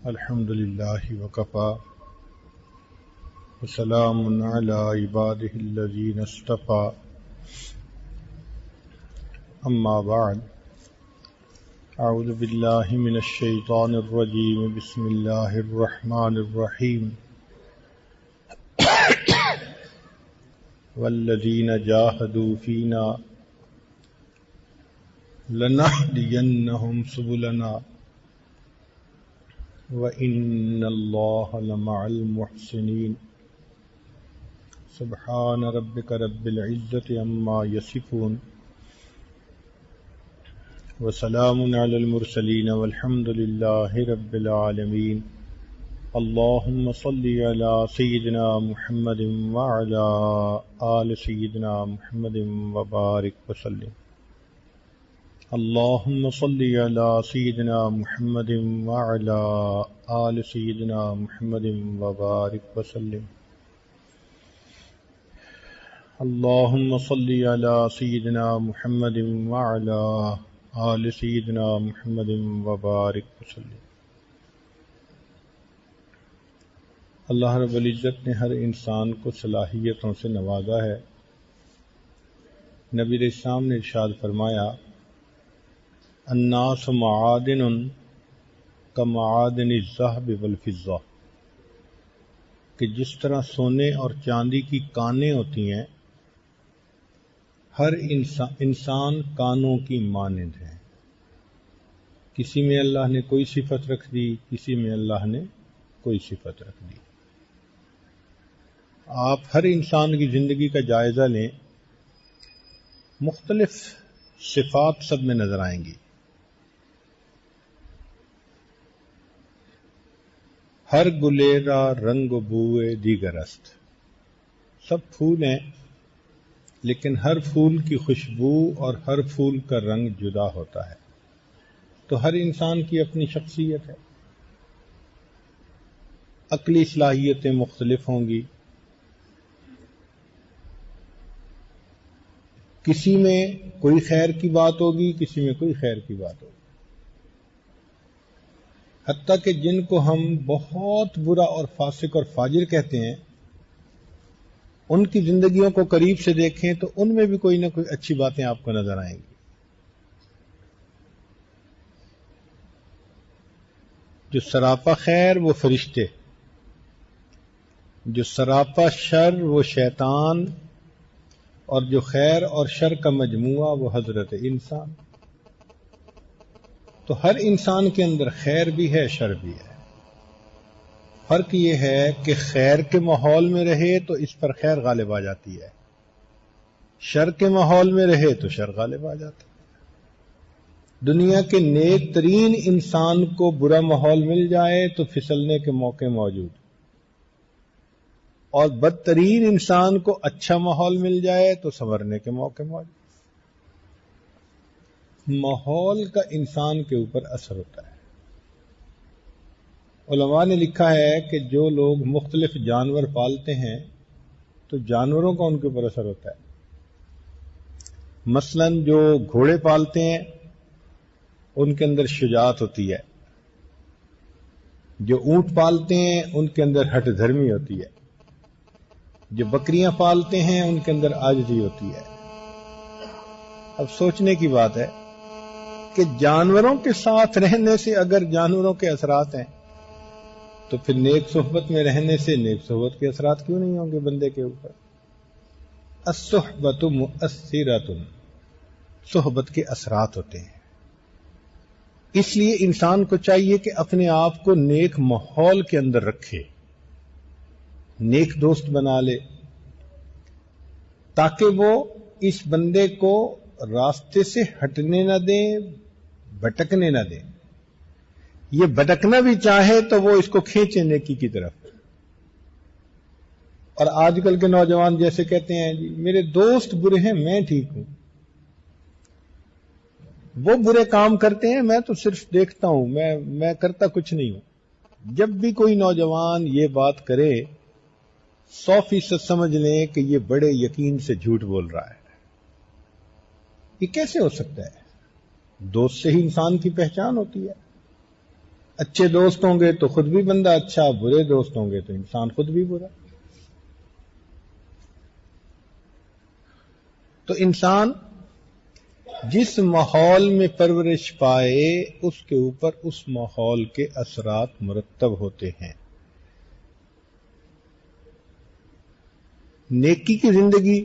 الحمد لله وكفى وسلام على عباده الذين اصطفى أما بعد أعوذ بالله من الشيطان الرجيم بسم الله الرحمن الرحيم والذين جاهدوا فينا لنهدينهم سبلنا وَإِنَّ اللَّهَ لَمَعَ الْمُحْسِنِينَ سبحان ربك رب العزة عما يصفون وسلام على المرسلين والحمد لله رب العالمين اللهم صل على سيدنا محمد وعلى آل سيدنا محمد وبارك وسلم اللهم صل على سيدنا محمد وعلى آل سيدنا محمد وبارك وسلم اللهم صل على سيدنا محمد وعلى آل سيدنا محمد وبارك وسلم۔ اللہ رب العزت نے ہر انسان کو صلاحیتوں سے نوازا ہے۔ نبی علیہ السلام نے ارشاد فرمایا الناس معادن کمعادن الذهب والفضہ، کہ جس طرح سونے اور چاندی کی کانیں ہوتی ہیں، ہر انسان کانوں کی مانند ہے۔ کسی میں اللہ نے کوئی صفت رکھ دی، کسی میں اللہ نے کوئی صفت رکھ دی۔ آپ ہر انسان کی زندگی کا جائزہ لیں، مختلف صفات سب میں نظر آئیں گی۔ ہر گلیرا رنگ و بوئے دیگر است، سب پھول ہیں لیکن ہر پھول کی خوشبو اور ہر پھول کا رنگ جدا ہوتا ہے۔ تو ہر انسان کی اپنی شخصیت ہے، عقلی صلاحیتیں مختلف ہوں گی، کسی میں کوئی خیر کی بات ہوگی، کسی میں کوئی خیر کی بات ہوگی۔ حتیٰ کہ جن کو ہم بہت برا اور فاسق اور فاجر کہتے ہیں، ان کی زندگیوں کو قریب سے دیکھیں تو ان میں بھی کوئی نہ کوئی اچھی باتیں آپ کو نظر آئیں گی۔ جو سراپا خیر وہ فرشتے، جو سراپا شر وہ شیطان، اور جو خیر اور شر کا مجموعہ وہ حضرت انسان۔ تو ہر انسان کے اندر خیر بھی ہے، شر بھی ہے۔ فرق یہ ہے کہ خیر کے ماحول میں رہے تو اس پر خیر غالب آ جاتی ہے، شر کے ماحول میں رہے تو شر غالب آ جاتا ہے۔ دنیا کے نیک ترین انسان کو برا ماحول مل جائے تو پھسلنے کے موقع موجود، اور بدترین انسان کو اچھا ماحول مل جائے تو سنورنے کے موقع موجود۔ ماحول کا انسان کے اوپر اثر ہوتا ہے۔ علماء نے لکھا ہے کہ جو لوگ مختلف جانور پالتے ہیں تو جانوروں کا ان کے اوپر اثر ہوتا ہے۔ مثلا جو گھوڑے پالتے ہیں ان کے اندر شجاعت ہوتی ہے، جو اونٹ پالتے ہیں ان کے اندر ہٹ دھرمی ہوتی ہے، جو بکریاں پالتے ہیں ان کے اندر عاجزی ہوتی ہے۔ اب سوچنے کی بات ہے کہ جانوروں کے ساتھ رہنے سے اگر جانوروں کے اثرات ہیں تو پھر نیک صحبت میں رہنے سے نیک صحبت کے اثرات کیوں نہیں ہوں گے بندے کے اوپر؟ الصحبت مؤثرۃ، صحبت کے اثرات ہوتے ہیں۔ اس لیے انسان کو چاہیے کہ اپنے آپ کو نیک ماحول کے اندر رکھے، نیک دوست بنا لے، تاکہ وہ اس بندے کو راستے سے ہٹنے نہ دیں، بھٹکنے نہ دیں۔ یہ بھٹکنا بھی چاہے تو وہ اس کو کھینچے نیکی کی طرف۔ اور آج کل کے نوجوان جیسے کہتے ہیں جی میرے دوست برے ہیں، میں ٹھیک ہوں، وہ برے کام کرتے ہیں، میں تو صرف دیکھتا ہوں، میں کرتا کچھ نہیں ہوں۔ جب بھی کوئی نوجوان یہ بات کرے 100% سمجھ لیں کہ یہ بڑے یقین سے جھوٹ بول رہا ہے۔ یہ کیسے ہو سکتا ہے؟ دوست سے ہی انسان کی پہچان ہوتی ہے۔ اچھے دوست ہوں گے تو خود بھی بندہ اچھا، برے دوست ہوں گے تو انسان خود بھی برا. تو انسان جس ماحول میں پرورش پائے اس کے اوپر اس ماحول کے اثرات مرتب ہوتے ہیں. نیکی کی زندگی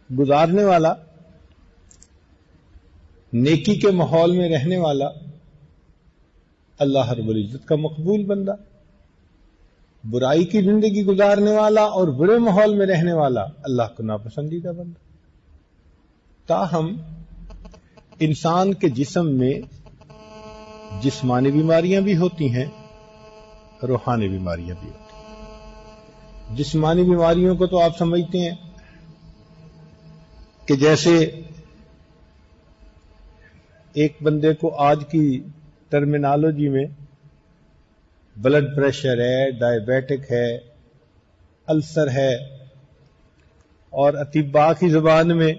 گزارنے والا، نیکی کے ماحول میں رہنے والا اللہ رب العزت کا مقبول بندہ، برائی کی زندگی گزارنے والا اور برے ماحول میں رہنے والا اللہ کو ناپسندیدہ بندہ. تاہم انسان کے جسم میں جسمانی بیماریاں بھی ہوتی ہیں، روحانی بیماریاں بھی ہوتی ہیں. جسمانی بیماریوں کو تو آپ سمجھتے ہیں کہ جیسے ایک بندے کو آج کی ٹرمینالوجی میں بلڈ پریشر ہے، ڈائبیٹک ہے، السر ہے، اور اطباء کی زبان میں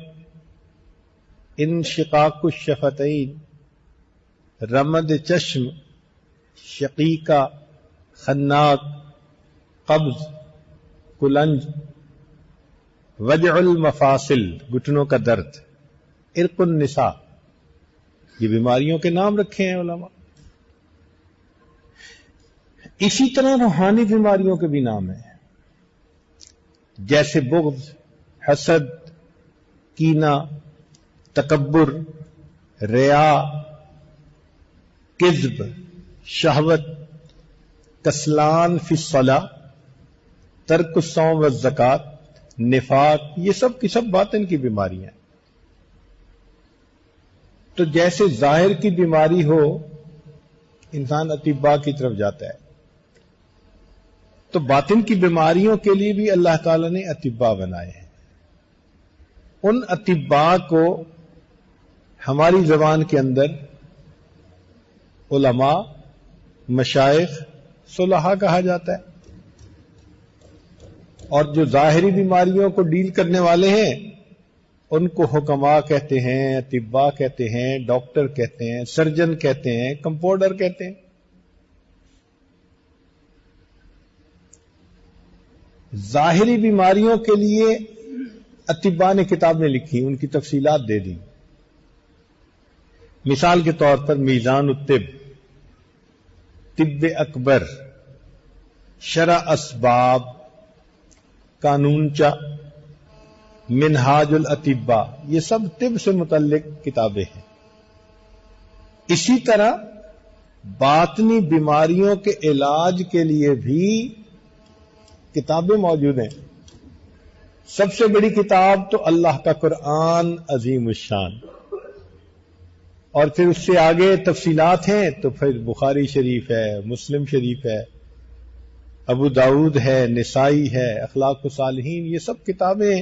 انشقاق الشفتین، رمد چشم، شقیقہ، خناق، قبض، کلنج، وجع المفاصل، گھٹنوں کا درد، عرق النساء، یہ بیماریوں کے نام رکھے ہیں علماء. اسی طرح روحانی بیماریوں کے بھی نام ہیں، جیسے بغض، حسد، کینہ، تکبر، ریا، کذب، شہوت، کسلان فی الصلاۃ، ترک الصوم والزکوٰۃ، نفاق، یہ سب کی سب باطن کی بیماریاں ہیں. تو جیسے ظاہر کی بیماری ہو انسان اطباء کی طرف جاتا ہے، تو باطن کی بیماریوں کے لیے بھی اللہ تعالیٰ نے اطباء بنائے ہیں. ان اطباء کو ہماری زبان کے اندر علماء، مشائخ، صلحاء کہا جاتا ہے. اور جو ظاہری بیماریوں کو ڈیل کرنے والے ہیں ان کو حکماء کہتے ہیں، اطباء کہتے ہیں، ڈاکٹر کہتے ہیں، سرجن کہتے ہیں، کمپاؤنڈر کہتے ہیں. ظاہری بیماریوں کے لیے اطباء نے کتابیں لکھی، ان کی تفصیلات دے دی. مثال کے طور پر میزان الطب، طب اکبر، شرح اسباب، قانونچہ، منہاج الاطباء، یہ سب طب سے متعلق کتابیں ہیں. اسی طرح باطنی بیماریوں کے علاج کے لیے بھی کتابیں موجود ہیں. سب سے بڑی کتاب تو اللہ کا قرآن عظیم الشان، اور پھر اس سے آگے تفصیلات ہیں تو پھر بخاری شریف ہے، مسلم شریف ہے، ابو داؤد ہے، نسائی ہے، اخلاق الصالحین، یہ سب کتابیں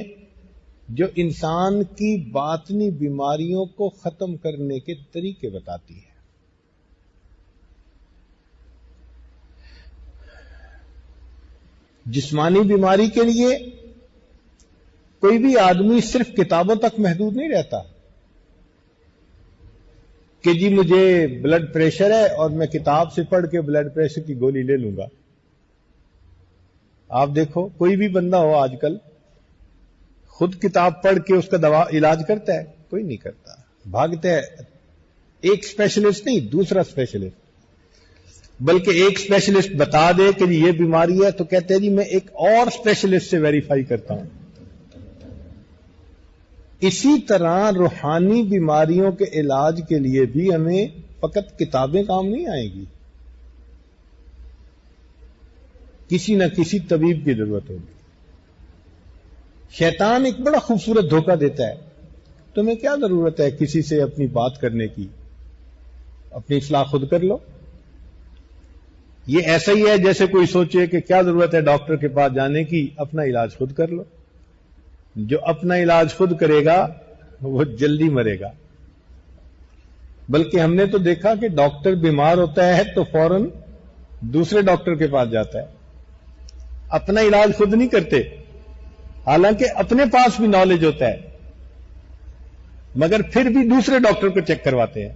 جو انسان کی باطنی بیماریوں کو ختم کرنے کے طریقے بتاتی ہیں. جسمانی بیماری کے لیے کوئی بھی آدمی صرف کتابوں تک محدود نہیں رہتا کہ جی مجھے بلڈ پریشر ہے اور میں کتاب سے پڑھ کے بلڈ پریشر کی گولی لے لوں گا. آپ دیکھو کوئی بھی بندہ ہو آج کل خود کتاب پڑھ کے اس کا دوا علاج کرتا ہے؟ کوئی نہیں کرتا. بھاگتے ہے ایک اسپیشلسٹ نہیں دوسرا اسپیشلسٹ، بلکہ ایک اسپیشلسٹ بتا دے کہ یہ بیماری ہے تو کہتے ہیں جی میں ایک اور اسپیشلسٹ سے ویریفائی کرتا ہوں. اسی طرح روحانی بیماریوں کے علاج کے لیے بھی ہمیں فقط کتابیں کام نہیں آئیں گی، کسی نہ کسی طبیب کی ضرورت ہوگی. شیطان ایک بڑا خوبصورت دھوکہ دیتا ہے، تمہیں کیا ضرورت ہے کسی سے اپنی بات کرنے کی، اپنی اصلاح خود کر لو. یہ ایسا ہی ہے جیسے کوئی سوچے کہ کیا ضرورت ہے ڈاکٹر کے پاس جانے کی، اپنا علاج خود کر لو. جو اپنا علاج خود کرے گا وہ جلدی مرے گا. بلکہ ہم نے تو دیکھا کہ ڈاکٹر بیمار ہوتا ہے تو فوراً دوسرے ڈاکٹر کے پاس جاتا ہے، اپنا علاج خود نہیں کرتے، حالانکہ اپنے پاس بھی نالج ہوتا ہے مگر پھر بھی دوسرے ڈاکٹر کو چیک کرواتے ہیں.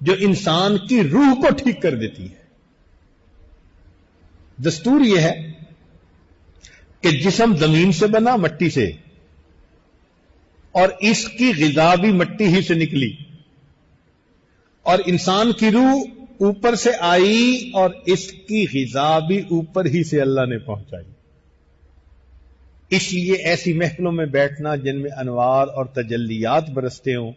جو انسان کی روح کو ٹھیک کر دیتی ہے۔ دستور یہ ہے کہ جسم زمین سے بنا، مٹی سے، اور اس کی غذا بھی مٹی ہی سے نکلی، اور انسان کی روح اوپر سے آئی اور اس کی غذا بھی اوپر ہی سے اللہ نے پہنچائی۔ اس لیے ایسی محفلوں میں بیٹھنا جن میں انوار اور تجلیات برستے ہوں،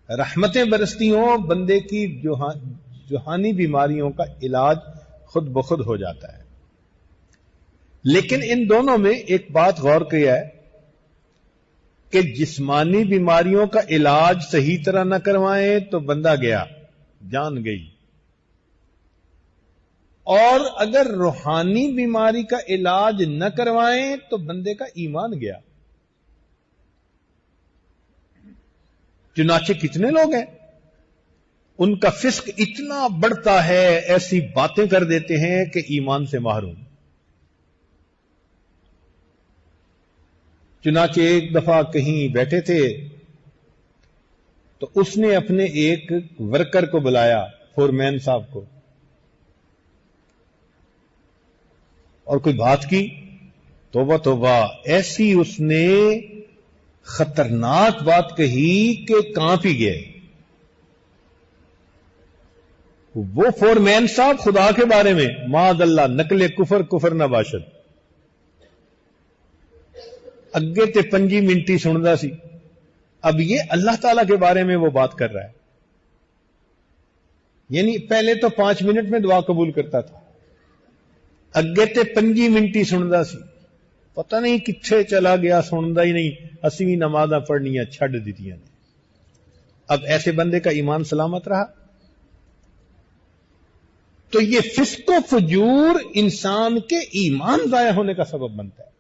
رحمتیں برستی ہوں، بندے کی جوہانی بیماریوں کا علاج خود بخود ہو جاتا ہے۔ لیکن ان دونوں میں ایک بات غور کیا ہے کہ جسمانی بیماریوں کا علاج صحیح طرح نہ کروائیں تو بندہ گیا، جان گئی، اور اگر روحانی بیماری کا علاج نہ کروائیں تو بندے کا ایمان گیا۔ چنانچہ کتنے لوگ ہیں ان کا فسق اتنا بڑھتا ہے، ایسی باتیں کر دیتے ہیں کہ ایمان سے محروم۔ چنانچہ ایک دفعہ کہیں بیٹھے تھے تو اس نے اپنے ایک ورکر کو بلایا، فورمین صاحب کو، اور کوئی بات کی، توبہ توبہ، ایسی اس نے خطرناک بات کہی کہ کانپ ہی گئے۔ وہ فورمین صاحب خدا کے بارے میں معاذ اللہ نقل کفر نہ باشد، اگے تے 5 منٹی سندا سی، اب یہ اللہ تعالی کے بارے میں وہ بات کر رہا ہے۔ یعنی پہلے تو 5 منٹ میں دعا قبول کرتا تھا، اگے تے 5 منٹی سندا سی، پتہ نہیں کتھے چلا گیا، سندا ہی نہیں، اسی بھی نمازاں پڑھنیاں چھڈ دتیاں نے۔ اب ایسے بندے کا ایمان سلامت رہا؟ تو یہ فسق و فجور انسان کے ایمان ضائع ہونے کا سبب بنتا ہے۔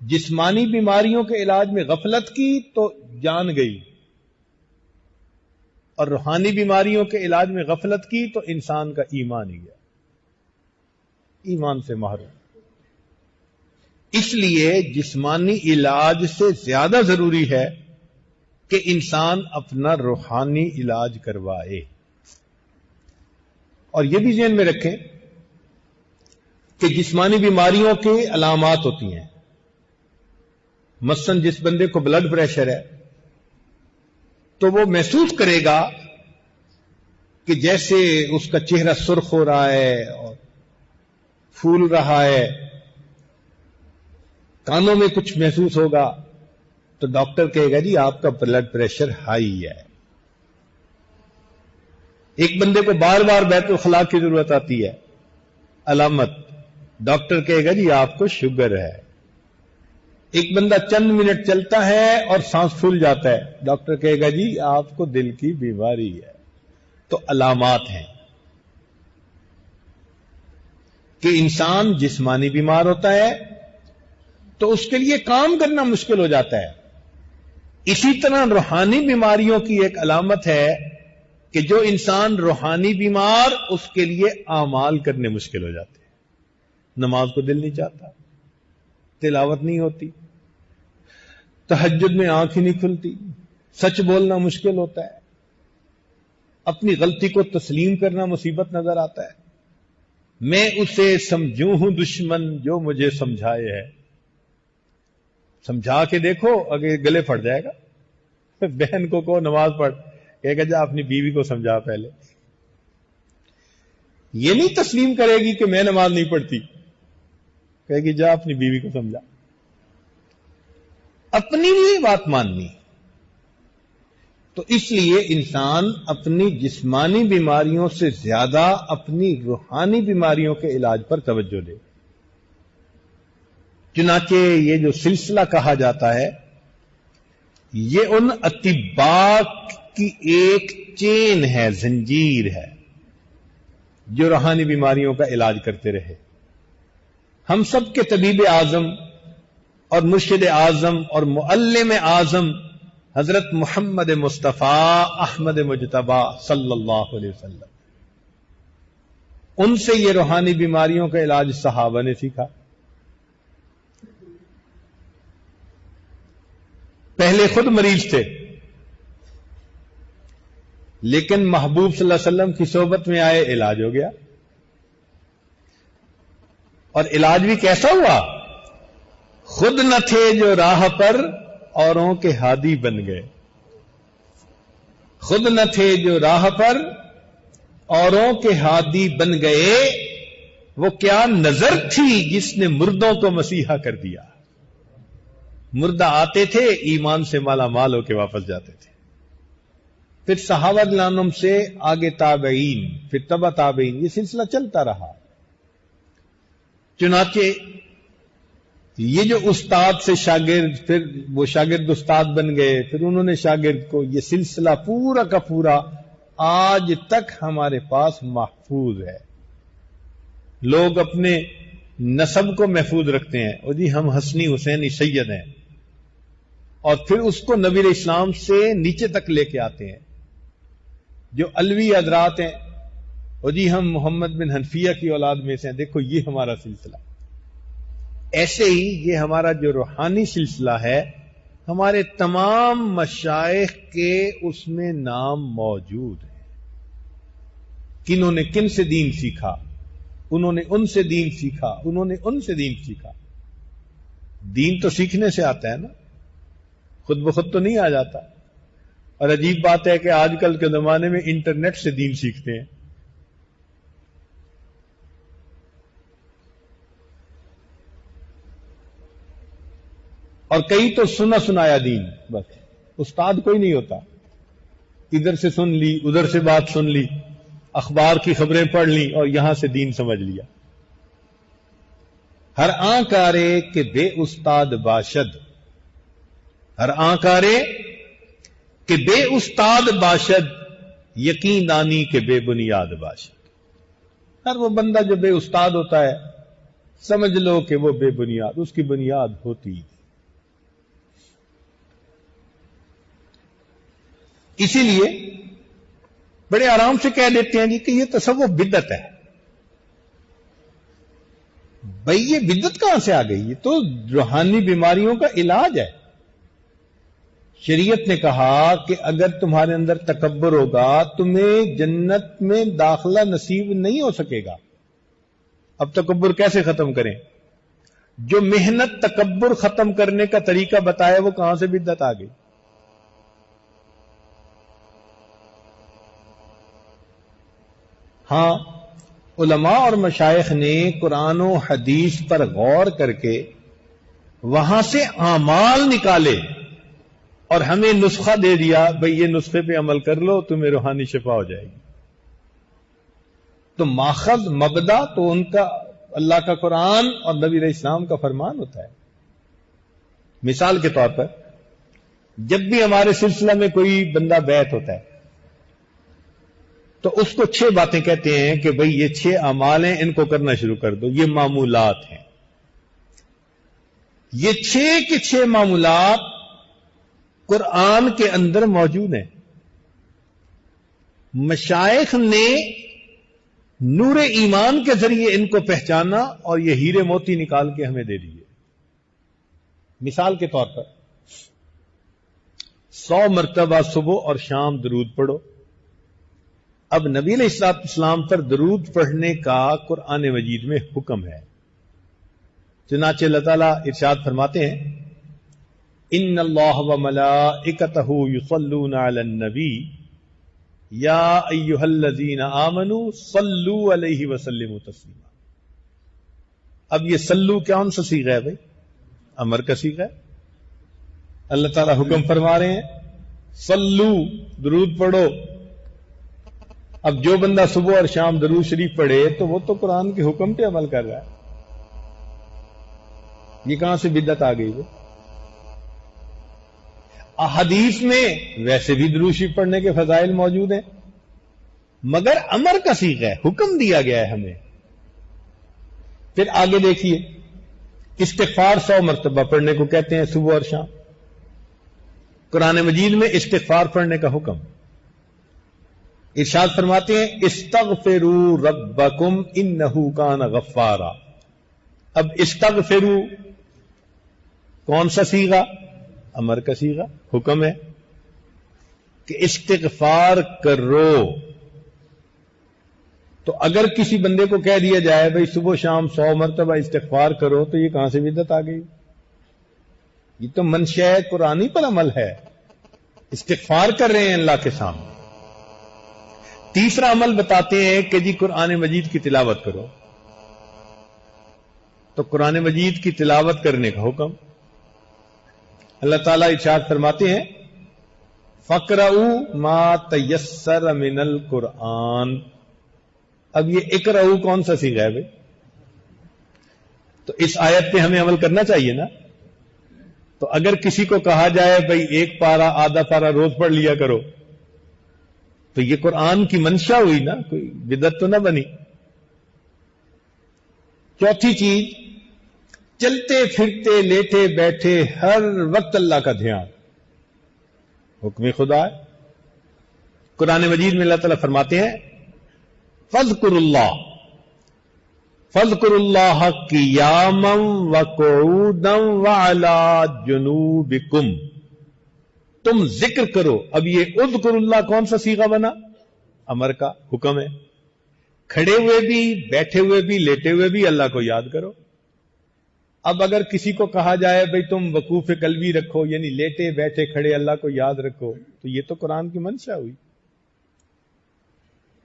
جسمانی بیماریوں کے علاج میں غفلت کی تو جان گئی، اور روحانی بیماریوں کے علاج میں غفلت کی تو انسان کا ایمان ہی گیا، ایمان سے محروم۔ اس لیے جسمانی علاج سے زیادہ ضروری ہے کہ انسان اپنا روحانی علاج کروائے۔ اور یہ بھی ذہن میں رکھیں کہ جسمانی بیماریوں کے علامات ہوتی ہیں۔ مثلاً جس بندے کو بلڈ پریشر ہے تو وہ محسوس کرے گا کہ جیسے اس کا چہرہ سرخ ہو رہا ہے اور پھول رہا ہے، کانوں میں کچھ محسوس ہوگا، تو ڈاکٹر کہے گا جی آپ کا بلڈ پریشر ہائی ہے۔ ایک بندے کو بار بار بیت الخلاء کی ضرورت آتی ہے، علامت، ڈاکٹر کہے گا جی آپ کو شوگر ہے۔ ایک بندہ چند منٹ چلتا ہے اور سانس پھول جاتا ہے، ڈاکٹر کہے گا جی آپ کو دل کی بیماری ہے۔ تو علامات ہیں کہ انسان جسمانی بیمار ہوتا ہے تو اس کے لیے کام کرنا مشکل ہو جاتا ہے۔ اسی طرح روحانی بیماریوں کی ایک علامت ہے کہ جو انسان روحانی بیمار، اس کے لیے اعمال کرنے مشکل ہو جاتے ہیں۔ نماز کو دل نہیں چاہتا، تلاوت نہیں ہوتی، تہجد میں آنکھ ہی نہیں کھلتی، سچ بولنا مشکل ہوتا ہے، اپنی غلطی کو تسلیم کرنا مصیبت نظر آتا ہے۔ میں اسے سمجھوں ہوں دشمن جو مجھے سمجھائے ہے۔ سمجھا کے دیکھو، اگر گلے پھٹ جائے گا۔ بہن کو کہو نماز پڑھ، کہے گا جا اپنی بیوی کو سمجھا پہلے۔ یہ نہیں تسلیم کرے گی کہ میں نماز نہیں پڑھتی، کہے گی جا اپنی بیوی کو سمجھا۔ اپنی بھی بات ماننی۔ تو اس لیے انسان اپنی جسمانی بیماریوں سے زیادہ اپنی روحانی بیماریوں کے علاج پر توجہ دے۔ چنانچہ یہ جو سلسلہ کہا جاتا ہے، یہ ان اطباء کی ایک چین ہے، زنجیر ہے، جو روحانی بیماریوں کا علاج کرتے رہے۔ ہم سب کے طبیب اعظم اور مرشد اعظم اور معلم اعظم حضرت محمد مصطفیٰ احمد مجتبی صلی اللہ علیہ وسلم، ان سے یہ روحانی بیماریوں کا علاج صحابہ نے سیکھا۔ پہلے خود مریض تھے، لیکن محبوب صلی اللہ علیہ وسلم کی صحبت میں آئے، علاج ہو گیا. اور علاج بھی کیسا ہوا؟ خود نہ تھے جو راہ پر، اوروں کے ہادی بن گئے. خود نہ تھے جو راہ پر، اوروں کے ہادی بن گئے. وہ کیا نظر تھی جس نے مردوں کو مسیحا کر دیا. مردہ آتے تھے، ایمان سے مالا مال ہو کے واپس جاتے تھے. پھر صحابہ رضوان سے آگے تابعین، پھر تبع تابعین، یہ سلسلہ چلتا رہا. چنانچہ یہ جو استاد سے شاگرد، پھر وہ شاگرد استاد بن گئے، پھر انہوں نے شاگرد کو، یہ سلسلہ پورا کا پورا آج تک ہمارے پاس محفوظ ہے. لوگ اپنے نسب کو محفوظ رکھتے ہیں، اور جی ہم حسنی حسینی سید ہیں، اور پھر اس کو نبی علیہ السلام سے نیچے تک لے کے آتے ہیں. جو علوی حضرات ہیں، اور جی ہم محمد بن حنفیہ کی اولاد میں سے ہیں، دیکھو یہ ہمارا سلسلہ. ایسے ہی یہ ہمارا جو روحانی سلسلہ ہے، ہمارے تمام مشائخ کے اس میں نام موجود ہیں. کنہوں نے کن سے دین سیکھا، انہوں نے ان سے دین سیکھا، انہوں نے ان سے دین سیکھا. دین تو سیکھنے سے آتا ہے نا، خود بخود تو نہیں آ جاتا. اور عجیب بات ہے کہ آج کل کے زمانے میں انٹرنیٹ سے دین سیکھتے ہیں. اور کئی تو سنا سنایا دین، بس استاد کوئی نہیں ہوتا. ادھر سے سن لی، ادھر سے بات سن لی، اخبار کی خبریں پڑھ لی، اور یہاں سے دین سمجھ لیا. ہر آنکھ آرے کہ بے استاد باشد، ہر آنکھ آرے کہ بے استاد باشد، یقین دانی کہ بے بنیاد باشد. ہر وہ بندہ جو بے استاد ہوتا ہے، سمجھ لو کہ وہ بے بنیاد، اس کی بنیاد ہوتی. اسی لیے بڑے آرام سے کہہ دیتے ہیں جی کہ یہ تصوف بدعت ہے. بھئی یہ بدعت کہاں سے آ گئی؟ یہ تو روحانی بیماریوں کا علاج ہے. شریعت نے کہا کہ اگر تمہارے اندر تکبر ہوگا، تمہیں جنت میں داخلہ نصیب نہیں ہو سکے گا. اب تکبر کیسے ختم کریں؟ جو محنت تکبر ختم کرنے کا طریقہ بتایا، وہ کہاں سے بدعت آ گئی؟ ہاں، علماء اور مشائخ نے قرآن و حدیث پر غور کر کے وہاں سے اعمال نکالے اور ہمیں نسخہ دے دیا، بھئی یہ نسخے پہ عمل کر لو، تمہیں روحانی شفا ہو جائے گی. تو ماخذ مبدا تو ان کا اللہ کا قرآن اور نبی علیہ السلام کا فرمان ہوتا ہے. مثال کے طور پر جب بھی ہمارے سلسلہ میں کوئی بندہ بیعت ہوتا ہے تو اس کو 6 باتیں کہتے ہیں کہ بھئی یہ 6 اعمال ہیں، ان کو کرنا شروع کر دو. یہ معمولات ہیں. یہ 6 کے 6 معمولات قرآن کے اندر موجود ہیں. مشائخ نے نور ایمان کے ذریعے ان کو پہچانا اور یہ ہیرے موتی نکال کے ہمیں دے دیے. مثال کے طور پر 100 مرتبہ صبح اور شام درود پڑھو. اب نبی علیہ السلام پر درود پڑھنے کا قرآن مجید میں حکم ہے. چنانچہ اللہ تعالیٰ ارشاد فرماتے ہیں، ان اللہ وملائکتہ یصلون علی النبی یا ایھا الذین آمنوا صلوا علیہ وسلموا تسلیما. اب یہ صلو کون سا صیغہ ہے بھائی؟ امر کا صیغہ ہے. اللہ تعالیٰ حکم فرما رہے ہیں صلو، درود پڑھو. اب جو بندہ صبح اور شام درود شریف پڑھے تو وہ تو قرآن کے حکم پہ عمل کر رہا ہے. یہ کہاں سے بدعت آ گئی؟ وہ احادیث میں ویسے بھی درود شریف پڑھنے کے فضائل موجود ہیں، مگر امر کا صیغہ ہے، حکم دیا گیا ہے ہمیں. پھر آگے دیکھیے، استغفار 100 مرتبہ پڑھنے کو کہتے ہیں صبح اور شام. قرآن مجید میں استغفار پڑھنے کا حکم. ارشاد فرماتے ہیں استغفروا ربکم انہ کان غفارا. اب استغفروا کون سا صیغہ؟ امر کا صیغہ، حکم ہے. کہ استغفار کرو. تو اگر کسی بندے کو کہہ دیا جائے بھائی صبح شام 100 مرتبہ استغفار کرو، تو یہ کہاں سے بدعت آ گئی؟ یہ تو منشأ قرآنی پر عمل ہے. استغفار کر رہے ہیں اللہ کے سامنے. تیسرا عمل بتاتے ہیں کہ جی قرآن مجید کی تلاوت کرو. تو قرآن مجید کی تلاوت کرنے کا حکم. اللہ تعالیٰ ارشاد فرماتے ہیں فَقْرَؤُوا مَا تَيَسَّرَ مِنَ الْقُرْآنِ. اب یہ اقرؤ کون سا صیغہ ہے بھائی؟ تو اس آیت پہ ہمیں عمل کرنا چاہیے نا. تو اگر کسی کو کہا جائے بھائی ایک پارا آدھا پارا روز پڑھ لیا کرو، تو یہ قرآن کی منشا ہوئی نا، کوئی بدعت تو نہ بنی. چوتھی چیز، چلتے پھرتے لیٹے بیٹھے ہر وقت اللہ کا دھیان. حکم خدا ہے. قرآن مجید میں اللہ تعالیٰ فرماتے ہیں فَاذْكُرُوا اللَّهَ فَاذْكُرُوا اللَّهَ قِيَامًا وَقُعُودًا وَعَلَىٰ جُنُوبِكُمْ. تم ذکر کرو. اب یہ اذکر اللہ کون سا صیغہ بنا؟ امر کا حکم ہے. کھڑے ہوئے بھی، بیٹھے ہوئے بھی، لیٹے ہوئے بھی اللہ کو یاد کرو. اب اگر کسی کو کہا جائے بھئی تم وقوف قلبی رکھو، یعنی لیٹے بیٹھے کھڑے اللہ کو یاد رکھو، تو یہ تو قرآن کی منشا ہوئی.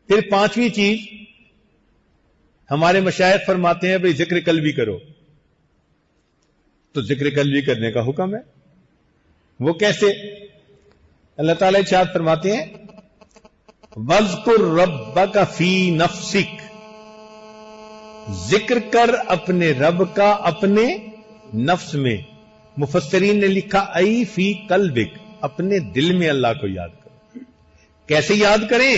پھر پانچویں چیز، ہمارے مشائخ فرماتے ہیں بھئی ذکر قلبی کرو. تو ذکر قلبی کرنے کا حکم ہے. وہ کیسے؟ اللہ تعالیٰ ارشاد فرماتے ہیں وَاذْكُرْ رَبَّكَ فِي نَفْسِكَ. ذکر کر اپنے رب کا اپنے نفس میں. مفسرین نے لکھا ای فی قلبک، اپنے دل میں اللہ کو یاد کرو. کیسے یاد کریں؟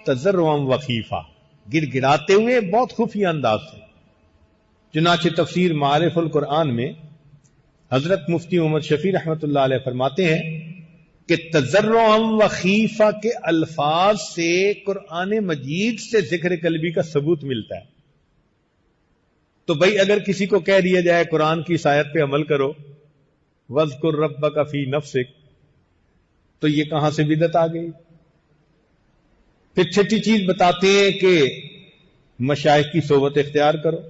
تضرعا وخیفا، گر گراتے ہوئے، بہت خفیہ انداز سے. چنانچہ تفسیر معارف القرآن میں حضرت مفتی محمد شفیع رحمۃ اللہ علیہ فرماتے ہیں کہ تضرعا وخیفا کے الفاظ سے قرآن مجید سے ذکر قلبی کا ثبوت ملتا ہے. تو بھائی اگر کسی کو کہہ دیا جائے قرآن کی اس آیت پہ عمل کرو وَاذْكُرْ رَبَّكَ فِي نَفْسِكَ، تو یہ کہاں سے بدعت آ گئی؟ پھر چھٹی چیز بتاتے ہیں کہ مشائخ کی صحبت اختیار کرو.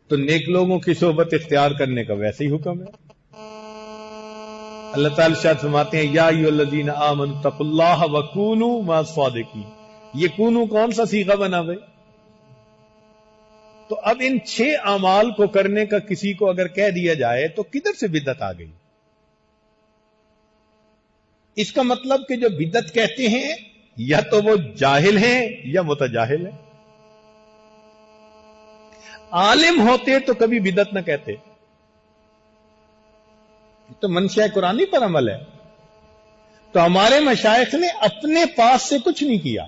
تو نیک لوگوں کی صحبت اختیار کرنے کا ویسے ہی حکم ہے. اللہ تعالی ارشاد فرماتے ہیں یا ایھا الذین آمنوا اتقوا اللہ وکونوا مع الصادقین. یہ کونو کون سا صیغہ بنا بھائی؟ تو اب ان 6 اعمال کو کرنے کا کسی کو اگر کہہ دیا جائے تو کدھر سے بدعت آ گئی؟ اس کا مطلب کہ جو بدعت کہتے ہیں یا تو وہ جاہل ہیں یا متجاہل ہیں. عالم ہوتے تو کبھی بدعت نہ کہتے. تو منشأ قرآنی پر عمل ہے. تو ہمارے مشائخ نے اپنے پاس سے کچھ نہیں کیا،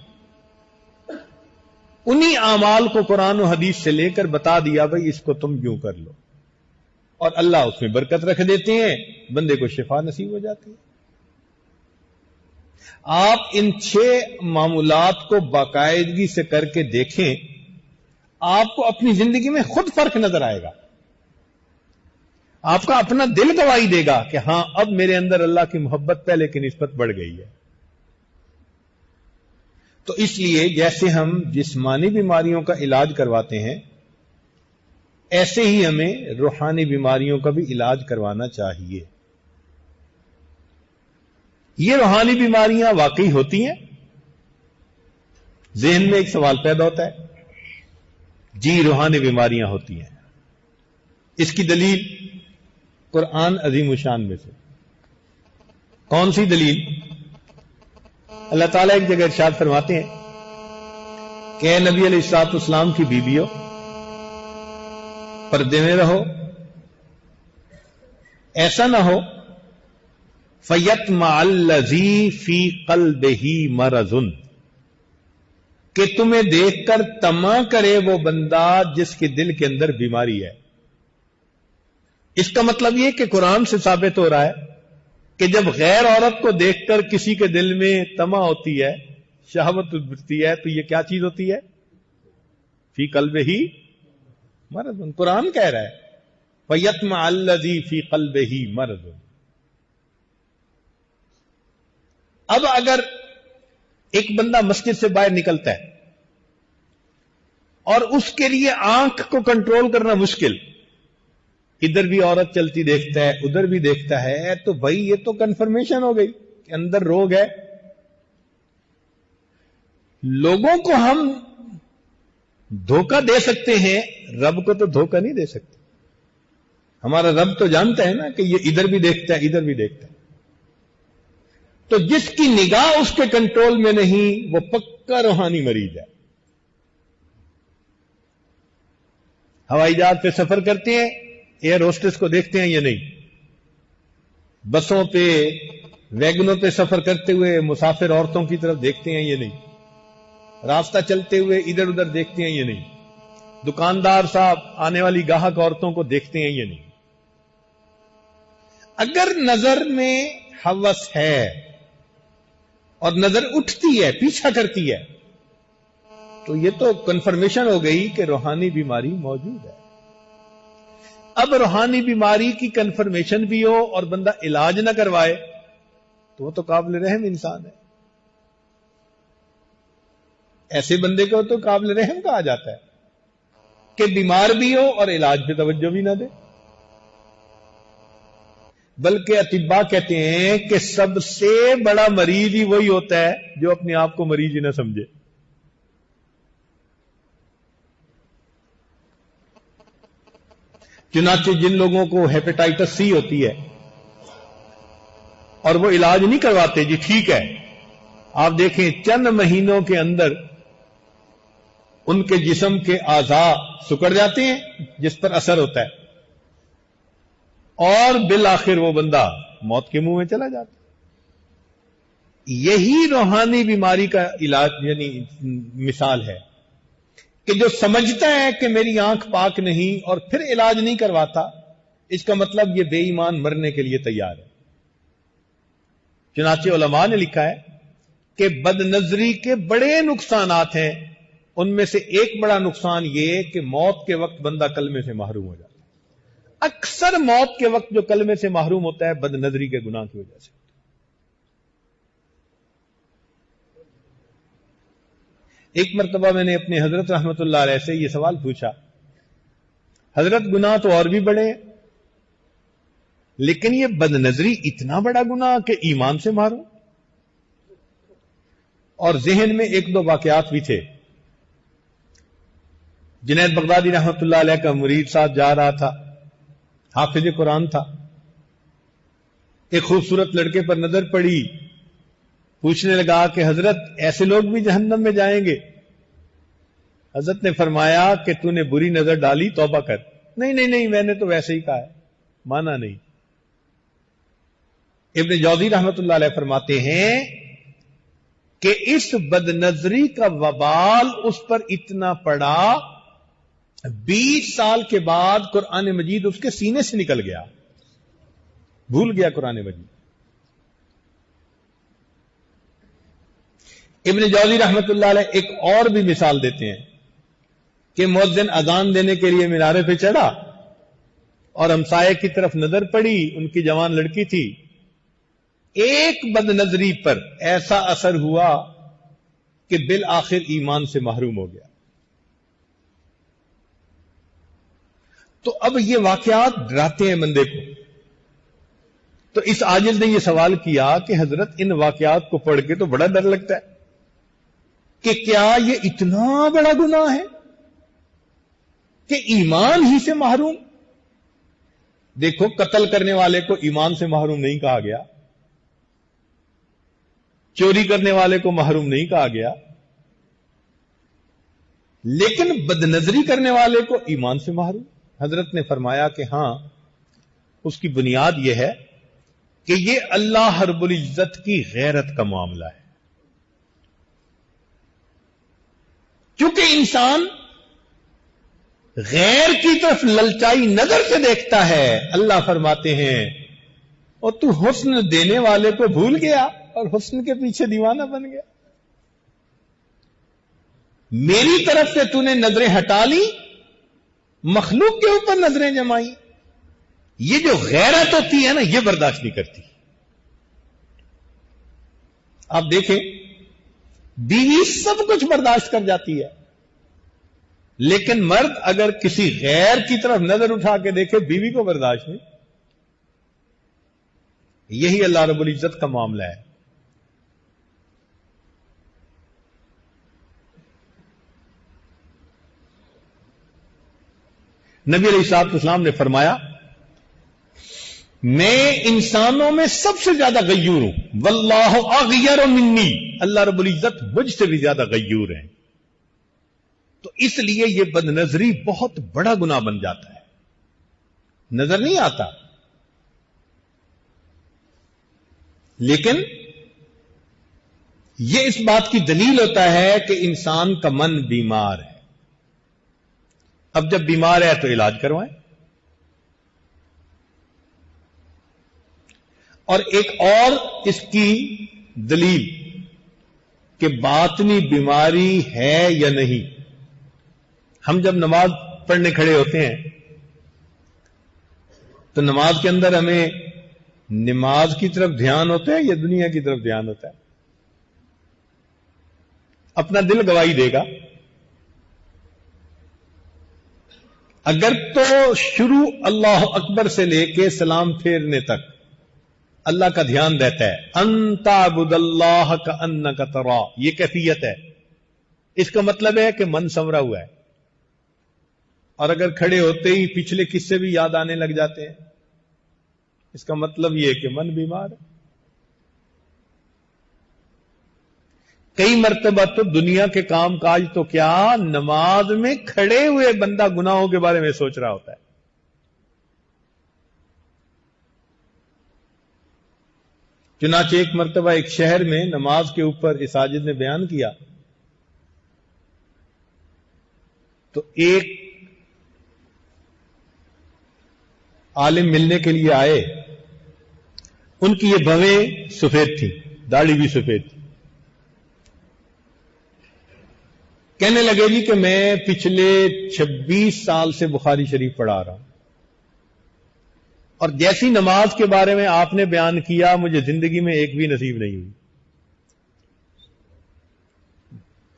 انہی اعمال کو قرآن و حدیث سے لے کر بتا دیا بھائی اس کو تم یوں کر لو، اور اللہ اس میں برکت رکھ دیتے ہیں، بندے کو شفا نصیب ہو جاتی ہے. آپ ان 6 معمولات کو باقاعدگی سے کر کے دیکھیں، آپ کو اپنی زندگی میں خود فرق نظر آئے گا. آپ کا اپنا دل گواہی دے گا کہ ہاں اب میرے اندر اللہ کی محبت پہلے کی نسبت بڑھ گئی ہے. تو اس لیے جیسے ہم جسمانی بیماریوں کا علاج کرواتے ہیں، ایسے ہی ہمیں روحانی بیماریوں کا بھی علاج کروانا چاہیے. یہ روحانی بیماریاں واقعی ہوتی ہیں. ذہن میں ایک سوال پیدا ہوتا ہے، جی روحانی بیماریاں ہوتی ہیں، اس کی دلیل قرآن عظیم الشان میں سے کون سی دلیل؟ اللہ تعالیٰ ایک جگہ ارشاد فرماتے ہیں کہ اے نبی علیہ الصلوۃ والسلام کی بیویوں، پردے میں رہو، ایسا نہ ہو فَيَطْمَعَ الَّذِي فِي قَلْبِهِ مَرَضٌ، کہ تمہیں دیکھ کر طمع کرے وہ بندہ جس کے دل کے اندر بیماری ہے. اس کا مطلب یہ کہ قرآن سے ثابت ہو رہا ہے کہ جب غیر عورت کو دیکھ کر کسی کے دل میں طمع ہوتی ہے، شہوت اٹھتی ہے، تو یہ کیا چیز ہوتی ہے؟ فی قلبہ مرض. قرآن کہہ رہا ہے فَيَطْمَعَ الَّذِي فِي قَلْبِهِ مَرَضٌ. اب اگر ایک بندہ مسجد سے باہر نکلتا ہے اور اس کے لیے آنکھ کو کنٹرول کرنا مشکل، ادھر بھی عورت چلتی دیکھتا ہے ادھر بھی دیکھتا ہے، تو بھائی یہ تو کنفرمیشن ہو گئی کہ اندر روگ ہے۔ لوگوں کو ہم دھوکہ دے سکتے ہیں، رب کو تو دھوکہ نہیں دے سکتے۔ ہمارا رب تو جانتا ہے نا کہ یہ ادھر بھی دیکھتا ہے ادھر بھی دیکھتا ہے۔ تو جس کی نگاہ اس کے کنٹرول میں نہیں وہ پکا روحانی مریض ہے۔ ہوائی جہاز پہ سفر کرتے ہیں، ایئر ہوسٹس کو دیکھتے ہیں یا نہیں؟ بسوں پہ ویگنوں پہ سفر کرتے ہوئے مسافر عورتوں کی طرف دیکھتے ہیں یا نہیں؟ راستہ چلتے ہوئے ادھر ادھر دیکھتے ہیں یا نہیں؟ دکاندار صاحب آنے والی گاہک عورتوں کو دیکھتے ہیں یا نہیں؟ اگر نظر میں ہوس ہے اور نظر اٹھتی ہے پیچھا کرتی ہے تو یہ تو کنفرمیشن ہو گئی کہ روحانی بیماری موجود ہے۔ اب روحانی بیماری کی کنفرمیشن بھی ہو اور بندہ علاج نہ کروائے تو وہ تو قابل رحم انسان ہے۔ ایسے بندے کو تو قابل رحم کہا جاتا ہے کہ بیمار بھی ہو اور علاج پہ توجہ بھی نہ دے۔ بلکہ اطباء کہتے ہیں کہ سب سے بڑا مریض ہی وہی ہوتا ہے جو اپنے آپ کو مریض ہی نہ سمجھے۔ چنانچہ جن لوگوں کو ہیپیٹائٹس سی ہوتی ہے اور وہ علاج نہیں کرواتے، جی ٹھیک ہے، آپ دیکھیں چند مہینوں کے اندر ان کے جسم کے اعضاء سکڑ جاتے ہیں جس پر اثر ہوتا ہے اور بالآخر وہ بندہ موت کے منہ میں چلا جاتا ہے۔ یہی روحانی بیماری کا علاج یعنی مثال ہے کہ جو سمجھتا ہے کہ میری آنکھ پاک نہیں اور پھر علاج نہیں کرواتا، اس کا مطلب یہ بے ایمان مرنے کے لیے تیار ہے۔ چنانچہ علماء نے لکھا ہے کہ بد نظری کے بڑے نقصانات ہیں، ان میں سے ایک بڑا نقصان یہ کہ موت کے وقت بندہ کلمے سے محروم ہو جاتا ہے۔ اکثر موت کے وقت جو کلمے سے محروم ہوتا ہے بد نظری کے گناہ کی وجہ سے۔ ایک مرتبہ میں نے اپنے حضرت رحمت اللہ علیہ سے یہ سوال پوچھا، حضرت گناہ تو اور بھی بڑے ہیں لیکن یہ بد نظری اتنا بڑا گناہ کہ ایمان سے محروم؟ اور ذہن میں ایک دو واقعات بھی تھے۔ جنید بغدادی رحمت اللہ علیہ کا مرید ساتھ جا رہا تھا، حافظ قرآن تھا، ایک خوبصورت لڑکے پر نظر پڑی، پوچھنے لگا کہ حضرت ایسے لوگ بھی جہنم میں جائیں گے؟ حضرت نے فرمایا کہ تو نے بری نظر ڈالی، توبہ کر۔ نہیں میں نے تو ویسے ہی کہا ہے، مانا نہیں۔ ابن جوزی رحمت اللہ علیہ فرماتے ہیں کہ اس بد نظری کا وبال اس پر اتنا پڑا 20 سال کے بعد قرآن مجید اس کے سینے سے نکل گیا، بھول گیا قرآن مجید۔ ابن جوزی رحمت اللہ علیہ ایک اور بھی مثال دیتے ہیں کہ مؤذن اذان دینے کے لیے مینارے پہ چڑھا اور ہمسائے کی طرف نظر پڑی، ان کی جوان لڑکی تھی، ایک بد نظری پر ایسا اثر ہوا کہ بالآخر ایمان سے محروم ہو گیا۔ تو اب یہ واقعات ڈراتے ہیں بندے کو۔ تو اس عاجز نے یہ سوال کیا کہ حضرت ان واقعات کو پڑھ کے تو بڑا ڈر لگتا ہے کہ کیا یہ اتنا بڑا گناہ ہے کہ ایمان ہی سے محروم؟ دیکھو قتل کرنے والے کو ایمان سے محروم نہیں کہا گیا، چوری کرنے والے کو محروم نہیں کہا گیا، لیکن بد نظری کرنے والے کو ایمان سے محروم۔ حضرت نے فرمایا کہ ہاں، اس کی بنیاد یہ ہے کہ یہ اللہ رب العزت کی غیرت کا معاملہ ہے۔ کیونکہ انسان غیر کی طرف للچائی نظر سے دیکھتا ہے، اللہ فرماتے ہیں اور تو حسن دینے والے کو بھول گیا اور حسن کے پیچھے دیوانہ بن گیا۔ میری طرف سے تو نے نظریں ہٹا لی، مخلوق کے اوپر نظریں جمائی۔ یہ جو غیرت ہوتی ہے نا، یہ برداشت نہیں کرتی۔ آپ دیکھیں بیوی سب کچھ برداشت کر جاتی ہے، لیکن مرد اگر کسی غیر کی طرف نظر اٹھا کے دیکھے بیوی کو برداشت نہیں. یہی اللہ رب العزت کا معاملہ ہے. نبی علیہ الصلوۃ والسلام نے فرمایا میں انسانوں میں سب سے زیادہ غیور ہوں، واللہ اغیر منی، اللہ رب العزت مجھ سے بھی زیادہ غیور ہیں. تو اس لیے یہ بد نظری بہت بڑا گناہ بن جاتا ہے. نظر نہیں آتا، لیکن یہ اس بات کی دلیل ہوتا ہے کہ انسان کا من بیمار ہے. اب جب بیمار ہے تو علاج کروائیں. اور ایک اور اس کی دلیل کہ باطنی بیماری ہے یا نہیں، ہم جب نماز پڑھنے کھڑے ہوتے ہیں تو نماز کے اندر ہمیں نماز کی طرف دھیان ہوتا ہے یا دنیا کی طرف دھیان ہوتا ہے؟ اپنا دل گواہی دے گا. اگر تو شروع اللہ اکبر سے لے کے سلام پھیرنے تک اللہ کا دھیان رہتا ہے، ان تعبد اللہ کانک تراہ، یہ کیفیت ہے، اس کا مطلب ہے کہ من سنورا ہوا ہے. اور اگر کھڑے ہوتے ہی پچھلے قصے بھی یاد آنے لگ جاتے ہیں، اس کا مطلب یہ کہ من بیمار ہے. کئی مرتبہ تو دنیا کے کام کاج تو کیا، نماز میں کھڑے ہوئے بندہ گناہوں کے بارے میں سوچ رہا ہوتا ہے. چنانچہ ایک مرتبہ ایک شہر میں نماز کے اوپر اس ساجد نے بیان کیا تو ایک عالم ملنے کے لیے آئے. ان کی یہ بھویں سفید تھیں، داڑھی بھی سفید تھی. کہنے لگے جی کہ میں پچھلے 26 سال سے بخاری شریف پڑھا رہا ہوں، اور جیسی نماز کے بارے میں آپ نے بیان کیا مجھے زندگی میں ایک بھی نصیب نہیں ہوئی.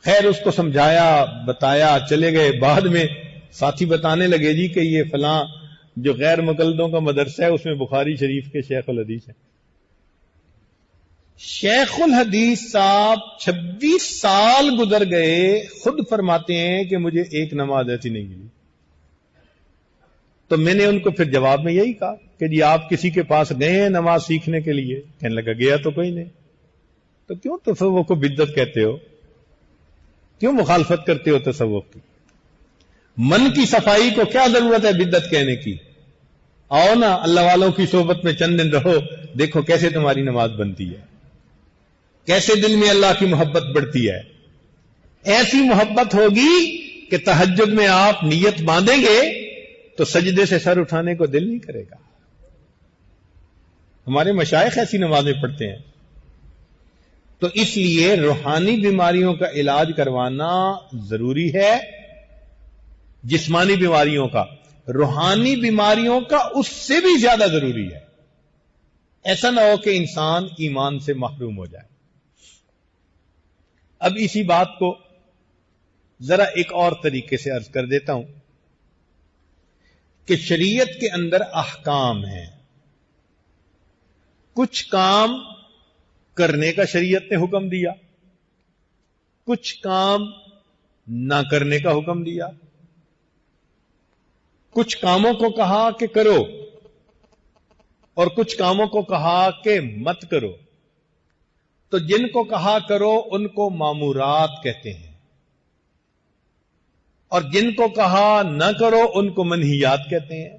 خیر اس کو سمجھایا، بتایا، چلے گئے. بعد میں ساتھی بتانے لگے جی کہ یہ فلاں جو غیر مقلدوں کا مدرسہ ہے اس میں بخاری شریف کے شیخ الحدیث ہیں. شیخ الحدیث صاحب 26 سال گزر گئے، خود فرماتے ہیں کہ مجھے ایک نماز ایسی نہیں ملی. تو میں نے ان کو پھر جواب میں یہی کہا کہ جی آپ کسی کے پاس گئے ہیں نماز سیکھنے کے لیے؟ کہنے لگا گیا تو کوئی نہیں. تو کیوں تصوف کو بدعت کہتے ہو؟ کیوں مخالفت کرتے ہو تصوف کی؟ من کی صفائی کو کیا ضرورت ہے بدعت کہنے کی؟ آؤ نا اللہ والوں کی صحبت میں چند دن رہو، دیکھو کیسے تمہاری نماز بنتی ہے، کیسے دل میں اللہ کی محبت بڑھتی ہے. ایسی محبت ہوگی کہ تہجد میں آپ نیت باندھیں گے تو سجدے سے سر اٹھانے کو دل نہیں کرے گا. ہمارے مشائخ ایسی نمازیں پڑھتے ہیں. تو اس لیے روحانی بیماریوں کا علاج کروانا ضروری ہے. جسمانی بیماریوں کا، روحانی بیماریوں کا اس سے بھی زیادہ ضروری ہے. ایسا نہ ہو کہ انسان ایمان سے محروم ہو جائے. اب اسی بات کو ذرا ایک اور طریقے سے عرض کر دیتا ہوں کہ شریعت کے اندر احکام ہیں. کچھ کام کرنے کا شریعت نے حکم دیا، کچھ کام نہ کرنے کا حکم دیا. کچھ کاموں کو کہا کہ کرو اور کچھ کاموں کو کہا کہ مت کرو. تو جن کو کہا کرو ان کو مامورات کہتے ہیں، اور جن کو کہا نہ کرو ان کو منہیات کہتے ہیں.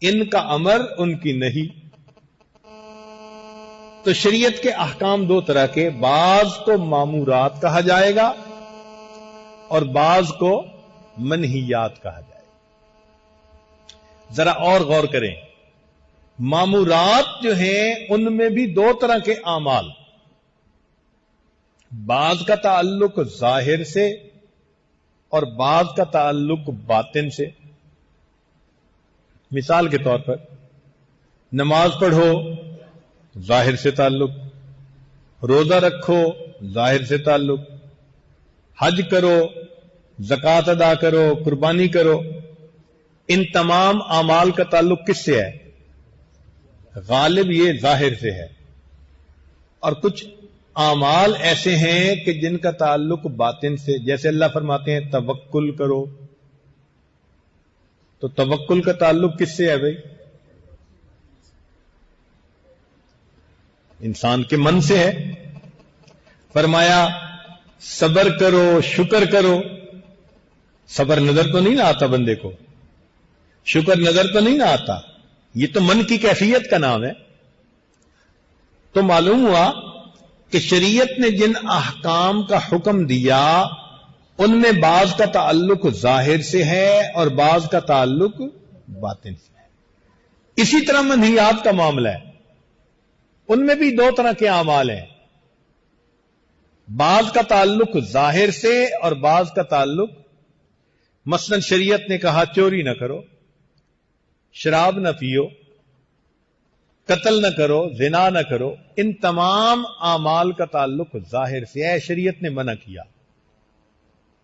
ان کا امر ان کی نہیں. تو شریعت کے احکام دو طرح کے، بعض کو مامورات کہا جائے گا اور بعض کو منہیات کہا جائے گا. ذرا اور غور کریں. مامورات جو ہیں ان میں بھی دو طرح کے اعمال، بعض کا تعلق ظاہر سے اور بعض کا تعلق باطن سے. مثال کے طور پر نماز پڑھو، ظاہر سے تعلق، روزہ رکھو ظاہر سے تعلق، حج کرو، زکوٰۃ ادا کرو، قربانی کرو، ان تمام اعمال کا تعلق کس سے ہے؟ غالب یہ ظاہر سے ہے، اور کچھ اعمال ایسے ہیں کہ جن کا تعلق باطن سے، جیسے اللہ فرماتے ہیں توکل کرو، تو توکل کا تعلق کس سے ہے بھائی؟ انسان کے من سے ہے۔ فرمایا صبر کرو، شکر کرو، صبر نظر تو نہیں نہ آتا بندے کو، شکر نظر تو نہیں نہ آتا، یہ تو من کی کیفیت کا نام ہے۔ تو معلوم ہوا کہ شریعت نے جن احکام کا حکم دیا ان میں بعض کا تعلق ظاہر سے ہے اور بعض کا تعلق باطن سے ہے۔ اسی طرح منہیات کا معاملہ ہے، ان میں بھی دو طرح کے اعمال ہیں، بعض کا تعلق ظاہر سے اور بعض کا تعلق، مثلا شریعت نے کہا چوری نہ کرو، شراب نہ پیو، قتل نہ کرو، زنا نہ کرو، ان تمام اعمال کا تعلق ظاہر سے ہے، شریعت نے منع کیا،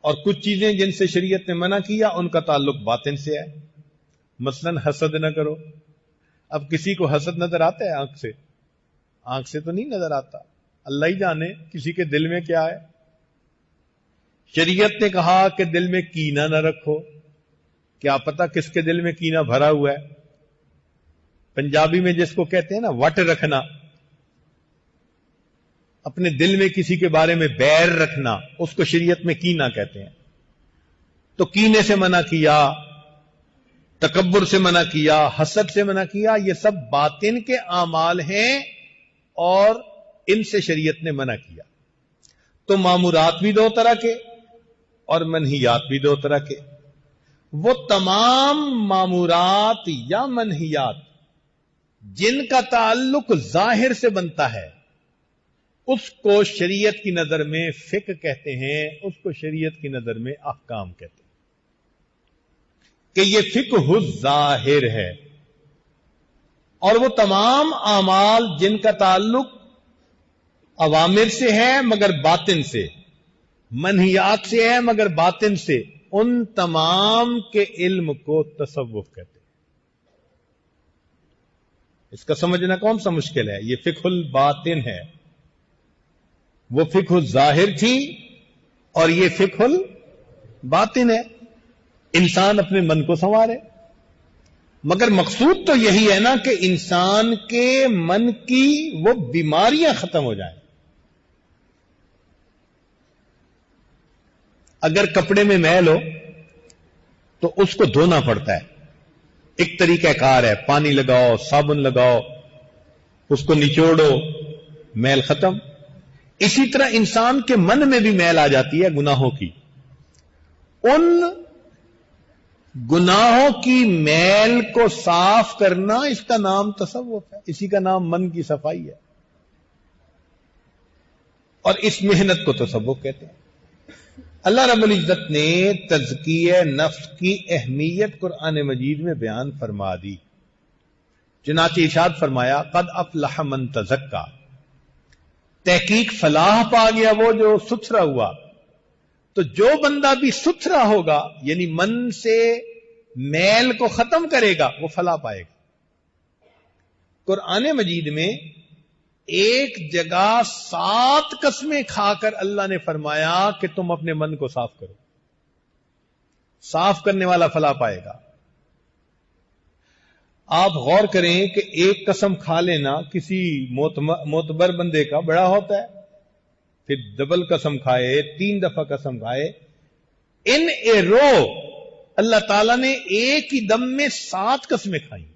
اور کچھ چیزیں جن سے شریعت نے منع کیا ان کا تعلق باطن سے ہے، مثلا حسد نہ کرو۔ اب کسی کو حسد نظر آتا ہے آنکھ سے؟ آنکھ سے تو نہیں نظر آتا، اللہ ہی جانے کسی کے دل میں کیا ہے۔ شریعت نے کہا کہ دل میں کینہ نہ رکھو، کیا پتا کس کے دل میں کینہ بھرا ہوا ہے، پنجابی میں جس کو کہتے ہیں نا وٹ رکھنا، اپنے دل میں کسی کے بارے میں بیر رکھنا، اس کو شریعت میں کینہ کہتے ہیں۔ تو کینے سے منع کیا، تکبر سے منع کیا، حسد سے منع کیا، یہ سب باطن کے اعمال ہیں اور ان سے شریعت نے منع کیا۔ تو مامورات بھی دو طرح کے اور منہیات بھی دو طرح کے۔ وہ تمام مامورات یا منہیات جن کا تعلق ظاہر سے بنتا ہے اس کو شریعت کی نظر میں فقہ کہتے ہیں، اس کو شریعت کی نظر میں احکام کہتے ہیں، کہ یہ فقہ الظاہر ہے۔ اور وہ تمام اعمال جن کا تعلق اوامر سے ہے مگر باطن سے، منہیات سے ہے مگر باطن سے، ان تمام کے علم کو تصوف کہتے ہیں۔ اس کا سمجھنا کون سا مشکل ہے؟ یہ فقہ الباطن ہے، وہ فقہ الظاہر تھی اور یہ فقہ الباطن ہے۔ انسان اپنے من کو سنوارے، مگر مقصود تو یہی ہے نا کہ انسان کے من کی وہ بیماریاں ختم ہو جائیں۔ اگر کپڑے میں میل ہو تو اس کو دھونا پڑتا ہے، ایک طریقہ کار ہے، پانی لگاؤ، صابن لگاؤ، اس کو نچوڑو، میل ختم۔ اسی طرح انسان کے من میں بھی میل آ جاتی ہے گناہوں کی، ان گناہوں کی میل کو صاف کرنا، اس کا نام تصوف ہے، اسی کا نام من کی صفائی ہے، اور اس محنت کو تصوف کہتے ہیں۔ اللہ رب العزت نے تزکیہ نفس کی اہمیت قرآن مجید میں بیان فرما دی، چنانچہ ارشاد فرمایا قد افلح من تزکا، تحقیق فلاح پا گیا وہ جو ستھرا ہوا۔ تو جو بندہ بھی ستھرا ہوگا یعنی من سے میل کو ختم کرے گا وہ فلاح پائے گا۔ قرآن مجید میں ایک جگہ 7 قسمیں کھا کر اللہ نے فرمایا کہ تم اپنے من کو صاف کرو، صاف کرنے والا فلاح پائے گا۔ آپ غور کریں کہ ایک قسم کھا لینا کسی معتبر بندے کا بڑا ہوتا ہے، پھر ڈبل قسم کھائے، 3 دفعہ قسم کھائے، ان اے رو اللہ تعالیٰ نے ایک ہی دم میں 7 قسمیں کھائیں۔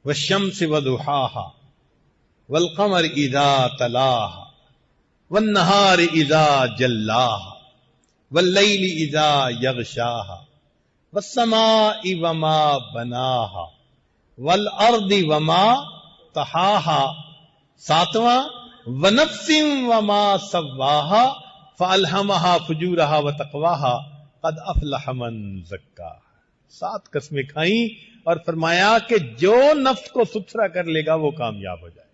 والشمس وضحاها والقمر اذا تلاها والنہار اذا جلاها واللیل اذا یغشاها والسماء وما بناها والارض وما طحاها، 7واں ونفس وما سواها فالہمها فجورها وتقواها قد افلح من زکاها۔ 7 قسمیں کھائیں اور فرمایا کہ جو نفس کو ستھرا کر لے گا وہ کامیاب ہو جائے گا۔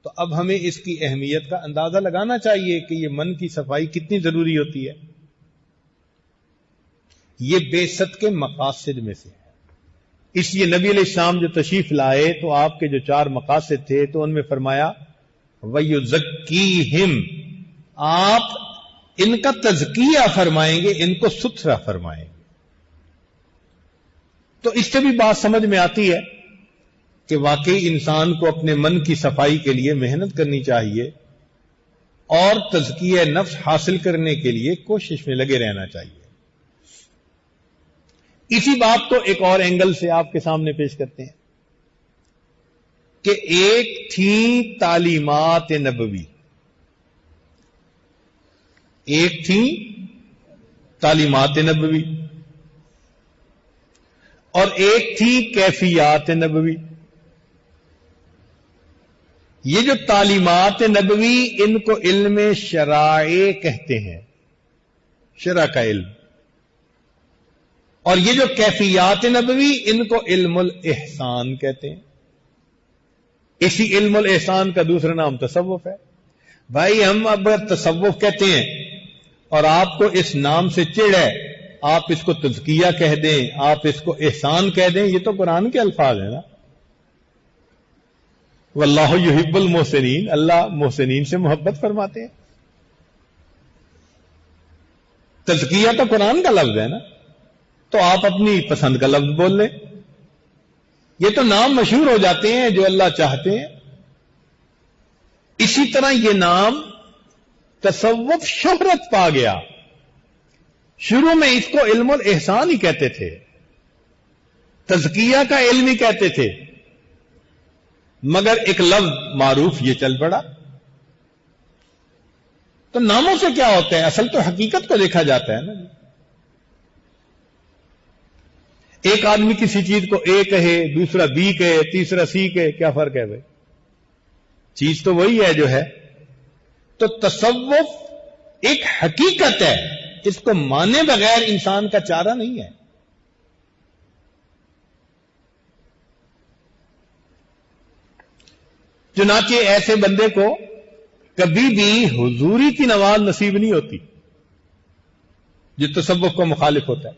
تو اب ہمیں اس کی اہمیت کا اندازہ لگانا چاہیے کہ یہ من کی صفائی کتنی ضروری ہوتی ہے. یہ بعثت کے مقاصد میں سے ہے. اس لیے نبی علیہ السلام جو تشریف لائے تو آپ کے جو 4 مقاصد تھے تو ان میں فرمایا وَيُزَكِّيهِمْ، آپ ان کا تزکیہ فرمائیں گے، ان کو ستھرا فرمائیں گے. تو اس سے بھی بات سمجھ میں آتی ہے کہ واقعی انسان کو اپنے من کی صفائی کے لیے محنت کرنی چاہیے اور تزکیہ نفس حاصل کرنے کے لیے کوشش میں لگے رہنا چاہیے. اسی بات کو ایک اور اینگل سے آپ کے سامنے پیش کرتے ہیں کہ ایک تھی تعلیمات نبوی، ایک تھی تعلیمات نبوی اور ایک تھی کیفیات نبوی. یہ جو تعلیمات نبوی ان کو علم شرائع کہتے ہیں، شرع کا علم، اور یہ جو کیفیات نبوی ان کو علم الاحسان کہتے ہیں. اسی علم الاحسان کا دوسرا نام تصوف ہے. بھائی ہم اب تصوف کہتے ہیں اور آپ کو اس نام سے چڑ ہے، آپ اس کو تزکیہ کہہ دیں، آپ اس کو احسان کہہ دیں، یہ تو قرآن کے الفاظ ہیں نا. واللہ یحب المحسنین، اللہ محسنین سے محبت فرماتے ہیں. تزکیہ تو قرآن کا لفظ ہے نا، تو آپ اپنی پسند کا لفظ بول لیں. یہ تو نام مشہور ہو جاتے ہیں جو اللہ چاہتے ہیں. اسی طرح یہ نام تصوف شہرت پا گیا. شروع میں اس کو علم الاحسان ہی کہتے تھے، تزکیہ کا علم ہی کہتے تھے، مگر ایک لفظ معروف یہ چل پڑا. تو ناموں سے کیا ہوتا ہے؟ اصل تو حقیقت کو دیکھا جاتا ہے نا. ایک آدمی کسی چیز کو اے کہے، دوسرا بی کہے، تیسرا سی کہے، کیا فرق ہے بھائی؟ چیز تو وہی ہے جو ہے. تو تصوف ایک حقیقت ہے، اس کو مانے بغیر انسان کا چارہ نہیں ہے. چنانچہ ایسے بندے کو کبھی بھی حضوری کی نماز نصیب نہیں ہوتی جو تصوف کو مخالف ہوتا ہے.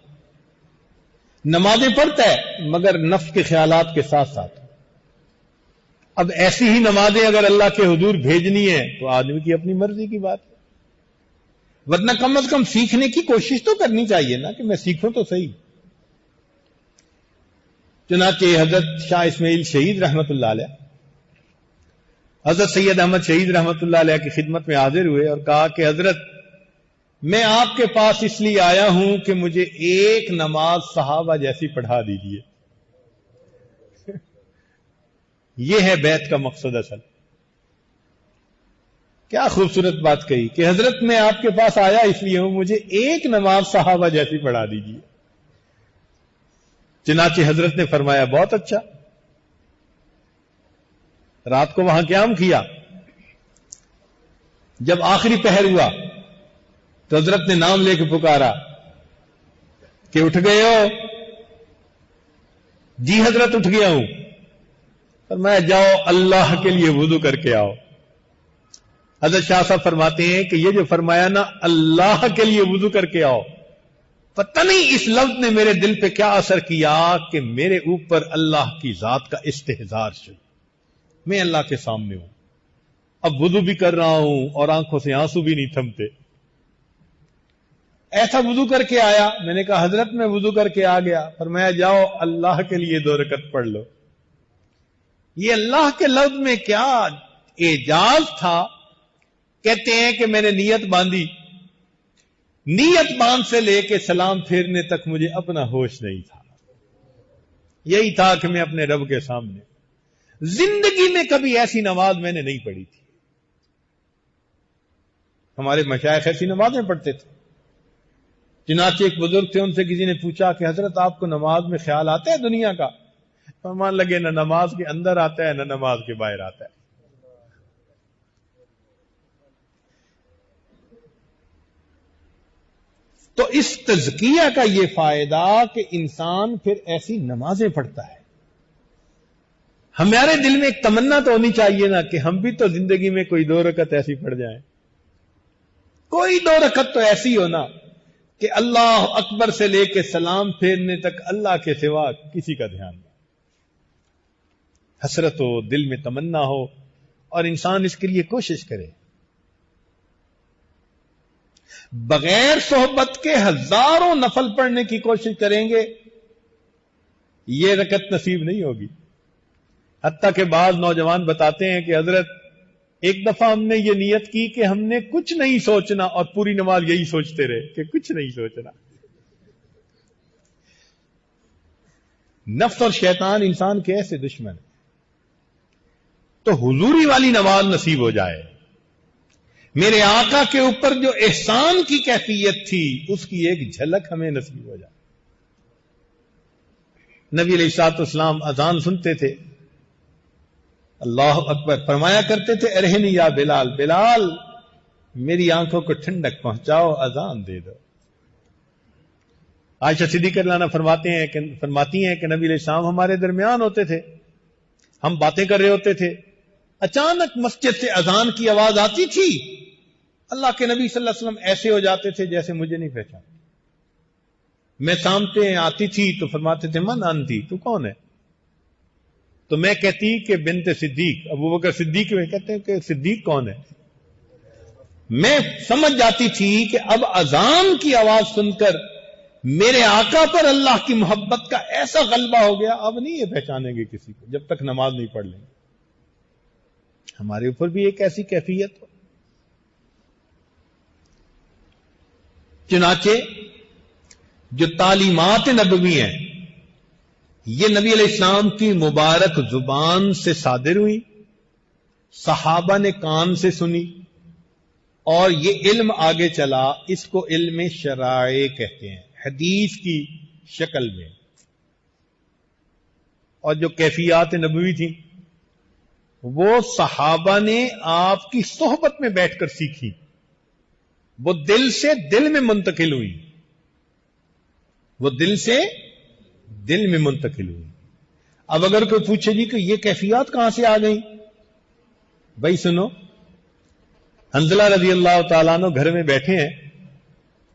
نمازیں پڑھتا ہے مگر نفس کے خیالات کے ساتھ ساتھ. اب ایسی ہی نمازیں اگر اللہ کے حضور بھیجنی ہے تو آدمی کی اپنی مرضی کی بات ہے، ورنہ کم از کم سیکھنے کی کوشش تو کرنی چاہیے نا کہ میں سیکھوں تو صحیح. چنانچہ حضرت شاہ اسماعیل شہید رحمت اللہ علیہ حضرت سید احمد شہید رحمت اللہ علیہ کی خدمت میں حاضر ہوئے اور کہا کہ حضرت میں آپ کے پاس اس لیے آیا ہوں کہ مجھے ایک نماز صحابہ جیسی پڑھا دیجیے. یہ ہے بیعت کا مقصد. اصل کیا خوبصورت بات کہی کہ حضرت میں آپ کے پاس آیا اس لیے ہوں، مجھے ایک نماز صحابہ جیسی پڑھا دیجیے. چنانچہ حضرت نے فرمایا بہت اچھا. رات کو وہاں قیام کیا. جب آخری پہر ہوا تو حضرت نے نام لے کے پکارا کہ اٹھ گئے ہو؟ جی حضرت اٹھ گیا ہوں. فرمایا جاؤ اللہ کے لیے وضو کر کے آؤ. حضرت شاہ صاحب فرماتے ہیں کہ یہ جو فرمایا نا اللہ کے لیے وضو کر کے آؤ، پتہ نہیں اس لفظ نے میرے دل پہ کیا اثر کیا کہ میرے اوپر اللہ کی ذات کا استحضار شد. میں اللہ کے سامنے ہوں، اب وضو بھی کر رہا ہوں اور آنکھوں سے آنسو بھی نہیں تھمتے. ایسا وضو کر کے آیا. میں نے کہا حضرت میں وضو کر کے آ گیا. فرمایا جاؤ اللہ کے لیے 2 رکعت پڑھ لو. یہ اللہ کے لفظ میں کیا اعجاز تھا. کہتے ہیں کہ میں نے نیت باندھی، نیت باندھ سے لے کے سلام پھیرنے تک مجھے اپنا ہوش نہیں تھا. یہی تھا کہ میں اپنے رب کے سامنے. زندگی میں کبھی ایسی نماز میں نے نہیں پڑھی تھی. ہمارے مشائخ ایسی نمازیں پڑھتے تھے. چنانچہ ایک بزرگ تھے، ان سے کسی نے پوچھا کہ حضرت آپ کو نماز میں خیال آتا ہے دنیا کا؟ فرمان لگے نہ نماز کے اندر آتا ہے نہ نماز کے باہر آتا ہے. تو اس تزکیہ کا یہ فائدہ کہ انسان پھر ایسی نمازیں پڑھتا ہے. ہمارے دل میں ایک تمنا تو ہونی چاہیے نا کہ ہم بھی تو زندگی میں کوئی 2 رکعت ایسی پڑھ جائیں، کوئی 2 رکعت تو ایسی ہونا کہ اللہ اکبر سے لے کے سلام پھیرنے تک اللہ کے سوا کسی کا دھیان نہ، حسرت ہو، دل میں تمنا ہو اور انسان اس کے لیے کوشش کرے. بغیر صحبت کے ہزاروں نفل پڑھنے کی کوشش کریں گے، یہ رکعت نصیب نہیں ہوگی. حتیٰ کہ بعض نوجوان بتاتے ہیں کہ حضرت ایک دفعہ ہم نے یہ نیت کی کہ ہم نے کچھ نہیں سوچنا، اور پوری نماز یہی سوچتے رہے کہ کچھ نہیں سوچنا. نفس اور شیطان انسان کے ایسے دشمن ہیں. تو حضوری والی نماز نصیب ہو جائے، میرے آقا کے اوپر جو احسان کی کیفیت تھی اس کی ایک جھلک ہمیں نصیب ہو جائے. نبی علیہ الصلوۃ والسلام اذان سنتے تھے، اللہ اکبر فرمایا کرتے تھے، ارہنی یا بلال، بلال میری آنکھوں کو ٹھنڈک پہنچاؤ، اذان دے دو. عائشہ صدیقہ رضی اللہ عنہا فرماتی ہیں کہ نبی علیہ السلام ہمارے درمیان ہوتے تھے، ہم باتیں کر رہے ہوتے تھے، اچانک مسجد سے اذان کی آواز آتی تھی، اللہ کے نبی صلی اللہ علیہ وسلم ایسے ہو جاتے تھے جیسے مجھے نہیں پہچان. میں سامنے آتی تھی تو فرماتے تھے من انتی، تو کون ہے؟ تو میں کہتی کہ بنت صدیق، ابو بکر صدیق. میں کہتے ہیں کہ صدیق کون ہے؟ میں سمجھ جاتی تھی کہ اب اذان کی آواز سن کر میرے آقا پر اللہ کی محبت کا ایسا غلبہ ہو گیا، اب نہیں یہ پہچانیں گے کسی کو جب تک نماز نہیں پڑھ لیں گے. ہمارے اوپر بھی ایک ایسی کیفیت ہو. چنانچہ جو تعلیمات نبوی ہیں یہ نبی علیہ السلام کی مبارک زبان سے صادر ہوئی، صحابہ نے کان سے سنی، اور یہ علم آگے چلا. اس کو علم شرائع کہتے ہیں، حدیث کی شکل میں. اور جو کیفیات نبوی تھی وہ صحابہ نے آپ کی صحبت میں بیٹھ کر سیکھی، وہ دل سے دل میں منتقل ہوئی، وہ دل سے دل میں منتقل ہوئی. اب اگر کوئی پوچھے جی کہ یہ کیفیات کہاں سے آ گئی، بھائی سنو، حنظلہ رضی اللہ تعالیٰ عنہ گھر میں بیٹھے ہیں،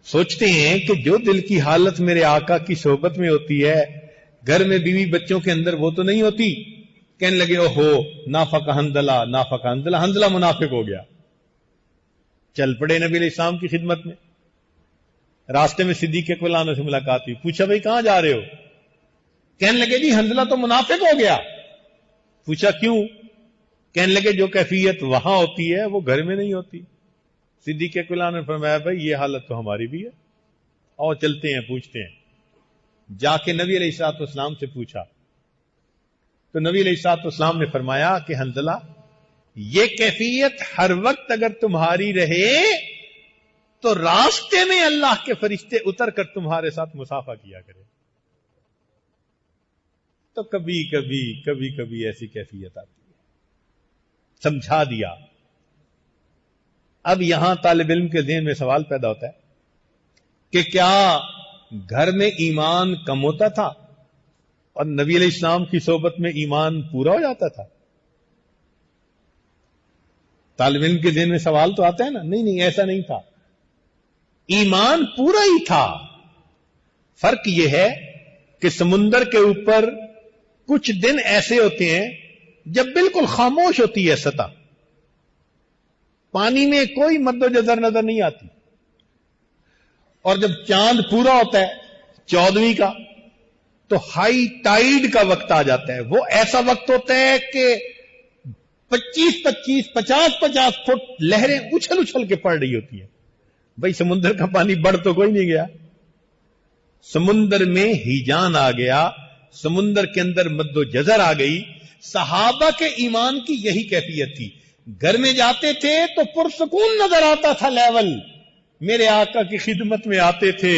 سوچتے ہیں کہ جو دل کی حالت میرے آقا کی صحبت میں ہوتی ہے گھر میں بیوی بچوں کے اندر وہ تو نہیں ہوتی. کہنے لگے او ہو نافق حنظلہ، نافق حنظلہ، حنظلہ منافق ہو گیا. چل پڑے نبی علیہ السلام کی خدمت میں. راستے میں صدیق اکبر عنہ سے ملاقات ہوئی، پوچھا بھائی کہاں جا رہے ہو؟ کہنے لگے جی حنظلہ تو منافق ہو گیا. پوچھا کیوں؟ کہنے لگے جو کیفیت وہاں ہوتی ہے وہ گھر میں نہیں ہوتی. صدیق اکبر عنہ نے فرمایا بھائی یہ حالت تو ہماری بھی ہے، اور چلتے ہیں پوچھتے ہیں. جا کے نبی علیہ الصلوۃ والسلام سے پوچھا تو نبی علیہ الصلوۃ والسلام نے فرمایا کہ حنظلہ یہ کیفیت ہر وقت اگر تمہاری رہے تو راستے میں اللہ کے فرشتے اتر کر تمہارے ساتھ مصافحہ کیا کرے. تو کبھی کبھی ایسی کیفیت آتی ہے. سمجھا دیا. اب یہاں طالب علم کے ذہن میں سوال پیدا ہوتا ہے کہ کیا گھر میں ایمان کم ہوتا تھا اور نبی علیہ السلام کی صحبت میں ایمان پورا ہو جاتا تھا؟ طالب علم کے ذہن میں سوال تو آتا ہے نا. نہیں ایسا نہیں تھا، ایمان پورا ہی تھا. فرق یہ ہے کہ سمندر کے اوپر کچھ دن ایسے ہوتے ہیں جب بالکل خاموش ہوتی ہے سطح، پانی میں کوئی مد و جزر نظر نہیں آتی، اور جب چاند پورا ہوتا ہے 14ویں کا تو ہائی ٹائیڈ کا وقت آ جاتا ہے. وہ ایسا وقت ہوتا ہے کہ 25 50 فٹ لہریں اچھل اچھل کے پڑ رہی ہوتی ہیں. بھائی سمندر کا پانی بڑھ تو کوئی نہیں گیا، سمندر میں ہیجان آ گیا، سمندر کے اندر مد و جزر آ گئی. صحابہ کے ایمان کی یہی کیفیت تھی. گھر میں جاتے تھے تو پرسکون نظر آتا تھا لیول. میرے آقا کی خدمت میں آتے تھے،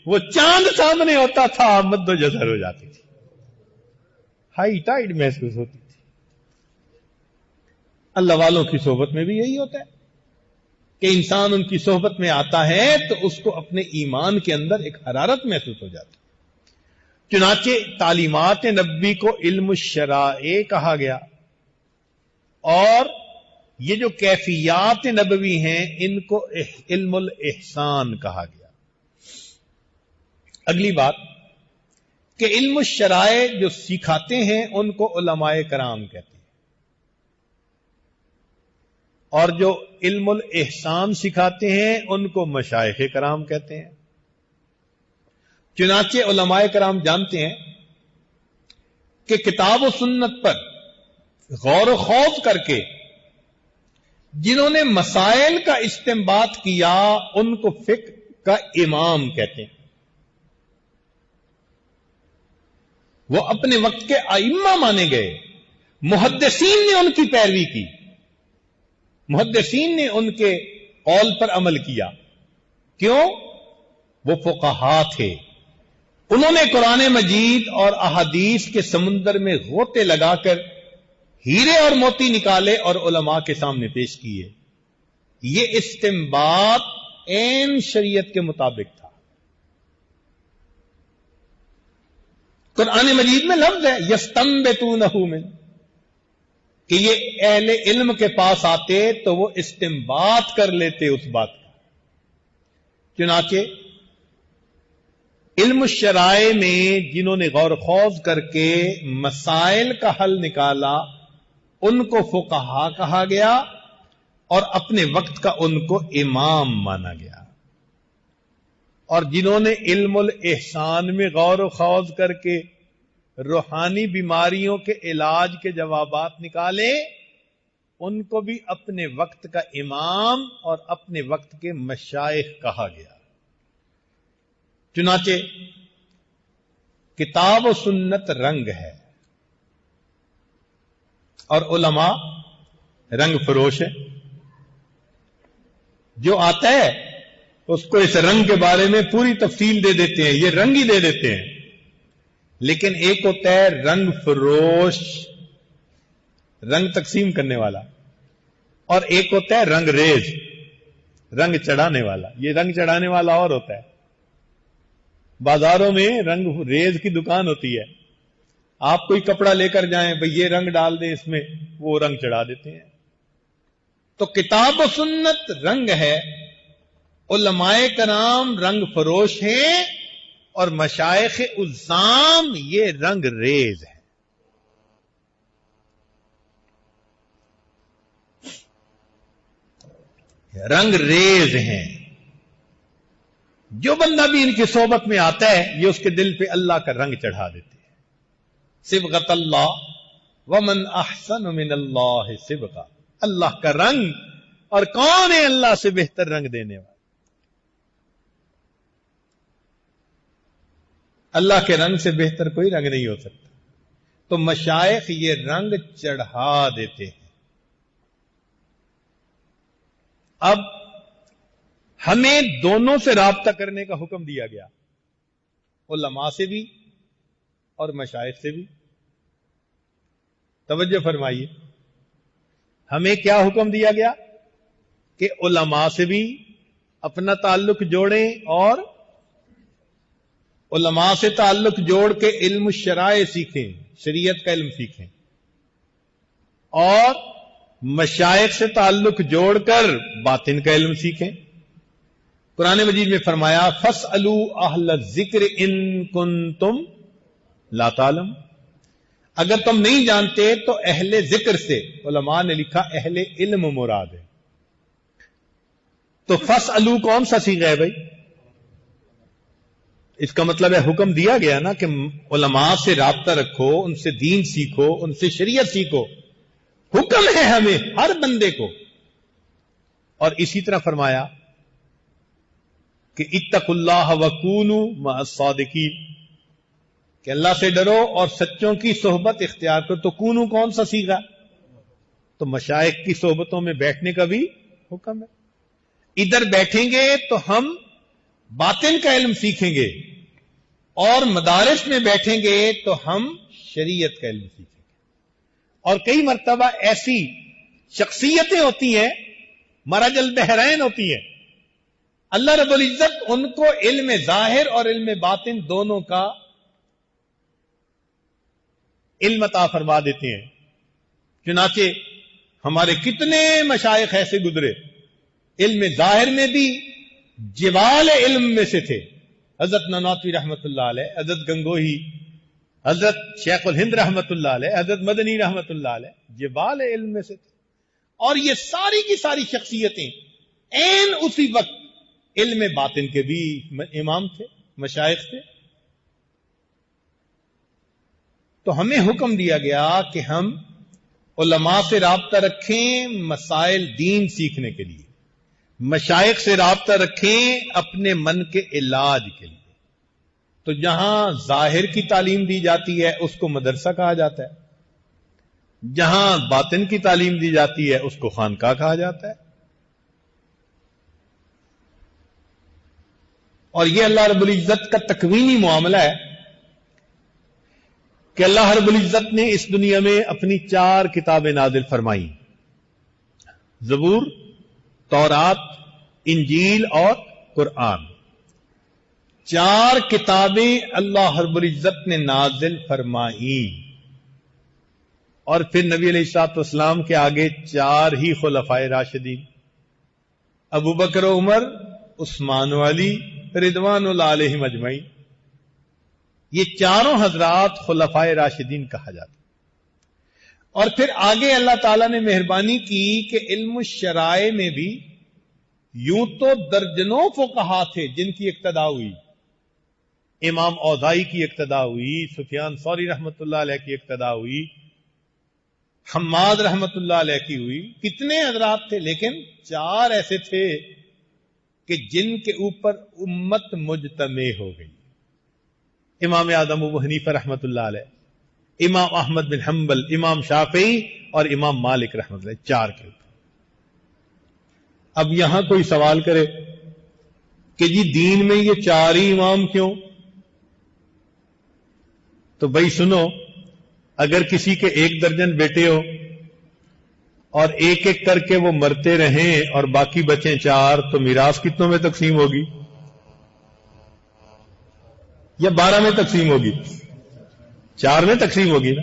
وہ چاند سامنے ہوتا تھا، مد و جزر ہو جاتی تھی، ہائی ٹائیڈ محسوس ہوتی تھی. اللہ والوں کی صحبت میں بھی یہی ہوتا ہے کہ انسان ان کی صحبت میں آتا ہے تو اس کو اپنے ایمان کے اندر ایک حرارت محسوس ہو جاتی ہے. چنانچہ تعلیمات نبوی کو علم الشرائع کہا گیا، اور یہ جو کیفیات نبوی ہیں ان کو علم الاحسان کہا گیا۔ اگلی بات کہ علم الشرائع جو سکھاتے ہیں ان کو علماء کرام کہتے ہیں، اور جو علم الاحسان سکھاتے ہیں ان کو مشائخ کرام کہتے ہیں۔ چنانچہ علماء کرام جانتے ہیں کہ کتاب و سنت پر غور و خوض کر کے جنہوں نے مسائل کا استنباط کیا ان کو فقہ کا امام کہتے ہیں۔ وہ اپنے وقت کے ائمہ مانے گئے، محدثین نے ان کی پیروی کی، محدثین نے ان کے قول پر عمل کیا۔ کیوں؟ وہ فقہا تھے، انہوں نے قرآن مجید اور احادیث کے سمندر میں غوطے لگا کر ہیرے اور موتی نکالے اور علماء کے سامنے پیش کیے۔ یہ استنباط عین شریعت کے مطابق تھا۔ قرآن مجید میں لفظ ہے یستنبطونہ من، کہ یہ اہل علم کے پاس آتے تو وہ استنباط کر لیتے اس بات کا۔ چنانچہ علم الشرائع میں جنہوں نے غور خوض کر کے مسائل کا حل نکالا ان کو فقہا کہا گیا، اور اپنے وقت کا ان کو امام مانا گیا۔ اور جنہوں نے علم الاحسان میں غور و خوض کر کے روحانی بیماریوں کے علاج کے جوابات نکالے ان کو بھی اپنے وقت کا امام اور اپنے وقت کے مشائخ کہا گیا۔ چنانچہ کتاب و سنت رنگ ہے، اور علماء رنگ فروش ہے۔ جو آتا ہے اس کو اس رنگ کے بارے میں پوری تفصیل دے دیتے ہیں، یہ رنگ ہی دے دیتے ہیں۔ لیکن ایک ہوتا ہے رنگ فروش، رنگ تقسیم کرنے والا، اور ایک ہوتا ہے رنگ ریز، رنگ چڑھانے والا۔ یہ رنگ چڑھانے والا اور ہوتا ہے۔ بازاروں میں رنگ ریز کی دکان ہوتی ہے، آپ کوئی کپڑا لے کر جائیں بھئی یہ رنگ ڈال دیں اس میں، وہ رنگ چڑھا دیتے ہیں۔ تو کتاب و سنت رنگ ہے، علماء کرام رنگ فروش ہیں، اور مشائخ عظام یہ رنگ ریز ہے۔ رنگ ریز ہیں۔ جو بندہ بھی ان کی صحبت میں آتا ہے یہ اس کے دل پہ اللہ کا رنگ چڑھا دیتے ہیں۔ صبغۃ اللہ ومن احسن من اللہ صبغہ، اللہ کا رنگ، اور کون ہے اللہ سے بہتر رنگ دینے والا؟ اللہ کے رنگ سے بہتر کوئی رنگ نہیں ہو سکتا۔ تو مشائخ یہ رنگ چڑھا دیتے ہیں۔ اب ہمیں دونوں سے رابطہ کرنے کا حکم دیا گیا، علماء سے بھی اور مشائخ سے بھی۔ توجہ فرمائیے، ہمیں کیا حکم دیا گیا کہ علماء سے بھی اپنا تعلق جوڑیں، اور علماء سے تعلق جوڑ کے علم الشرائع سیکھیں، شریعت کا علم سیکھیں، اور مشائخ سے تعلق جوڑ کر باطن کا علم سیکھیں۔ قرآن مجید میں فرمایا فَاسْأَلُوا أَهْلَ الذِّكْرِ إِن كُنتُمْ لَا تَعْلَمُونَ، اگر تم نہیں جانتے تو اہل ذکر سے، علماء نے لکھا اہل علم مراد ہے۔ تو فَاسْأَلُوا کون سا صیغہ ہے بھائی؟ اس کا مطلب ہے حکم دیا گیا نا کہ علماء سے رابطہ رکھو، ان سے دین سیکھو، ان سے شریعت سیکھو، حکم ہے ہمیں ہر بندے کو۔ اور اسی طرح فرمایا کہ اتقوا اللہ وکونوا مع الصادقین، کہ اللہ سے ڈرو اور سچوں کی صحبت اختیار کرو۔ تو کونو کون سا صیغہ؟ تو مشائخ کی صحبتوں میں بیٹھنے کا بھی حکم ہے۔ ادھر بیٹھیں گے تو ہم باطن کا علم سیکھیں گے، اور مدارس میں بیٹھیں گے تو ہم شریعت کا علم سیکھیں گے۔ اور کئی مرتبہ ایسی شخصیتیں ہوتی ہیں، مرج البحرین ہوتی ہیں، اللہ رب العزت ان کو علم ظاہر اور علم باطن دونوں کا علم عطا فرما دیتے ہیں. چنانچہ ہمارے کتنے مشائخ ایسے گزرے علم ظاہر میں بھی جبال علم میں سے تھے. حضرت نانوتوی رحمت اللہ علیہ، حضرت گنگوہی، حضرت شیخ الہند رحمت اللہ علیہ، حضرت مدنی رحمت اللہ علیہ جبال علم میں سے تھے. اور یہ ساری کی ساری شخصیتیں عین اسی وقت علم باطن کے بھی امام تھے، مشائخ تھے. تو ہمیں حکم دیا گیا کہ ہم علماء سے رابطہ رکھیں مسائل دین سیکھنے کے لیے، مشائخ سے رابطہ رکھیں اپنے من کے علاج کے لیے. تو جہاں ظاہر کی تعلیم دی جاتی ہے اس کو مدرسہ کہا جاتا ہے، جہاں باطن کی تعلیم دی جاتی ہے اس کو خانقاہ کہا جاتا ہے. اور یہ اللہ رب العزت کا تکوینی معاملہ ہے کہ اللہ رب العزت نے اس دنیا میں اپنی 4 کتابیں نازل فرمائی: زبور، تورات، انجیل اور قرآن. 4 کتابیں اللہ رب العزت نے نازل فرمائی. اور پھر نبی علیہ الصلوۃ والسلام کے آگے 4 ہی خلفائے راشدین، ابو بکر و عمر، عثمان و علی رضوان اللہ علیہم اجمعین. یہ چاروں حضرات خلفائے راشدین کہا جاتا. اور پھر آگے اللہ تعالیٰ نے مہربانی کی کہ علم الشرائع میں بھی یوں تو درجنوں فقہا تھے جن کی اقتدا ہوئی. امام اوزائی کی اقتدا ہوئی، سفیان ثوری رحمت اللہ علیہ کی اقتدا ہوئی، حماد رحمت اللہ علیہ کی ہوئی، کتنے حضرات تھے. لیکن 4 ایسے تھے کہ جن کے اوپر امت مجتمع ہو گئی. امام اعظم ابو حنیفہ رحمت اللہ علیہ، امام احمد بن حنبل، امام شافعی اور امام مالک رحمت اللہ، 4 کے اوپر. اب یہاں کوئی سوال کرے کہ جی دین میں یہ 4 ہی امام کیوں؟ تو بھائی سنو، اگر کسی کے 1 درجن بیٹے ہو اور ایک ایک کر کے وہ مرتے رہیں اور باقی بچیں 4 تو میراث کتنوں میں تقسیم ہوگی؟ یا 12 میں تقسیم ہوگی؟ 4 میں تقسیم ہوگی نا.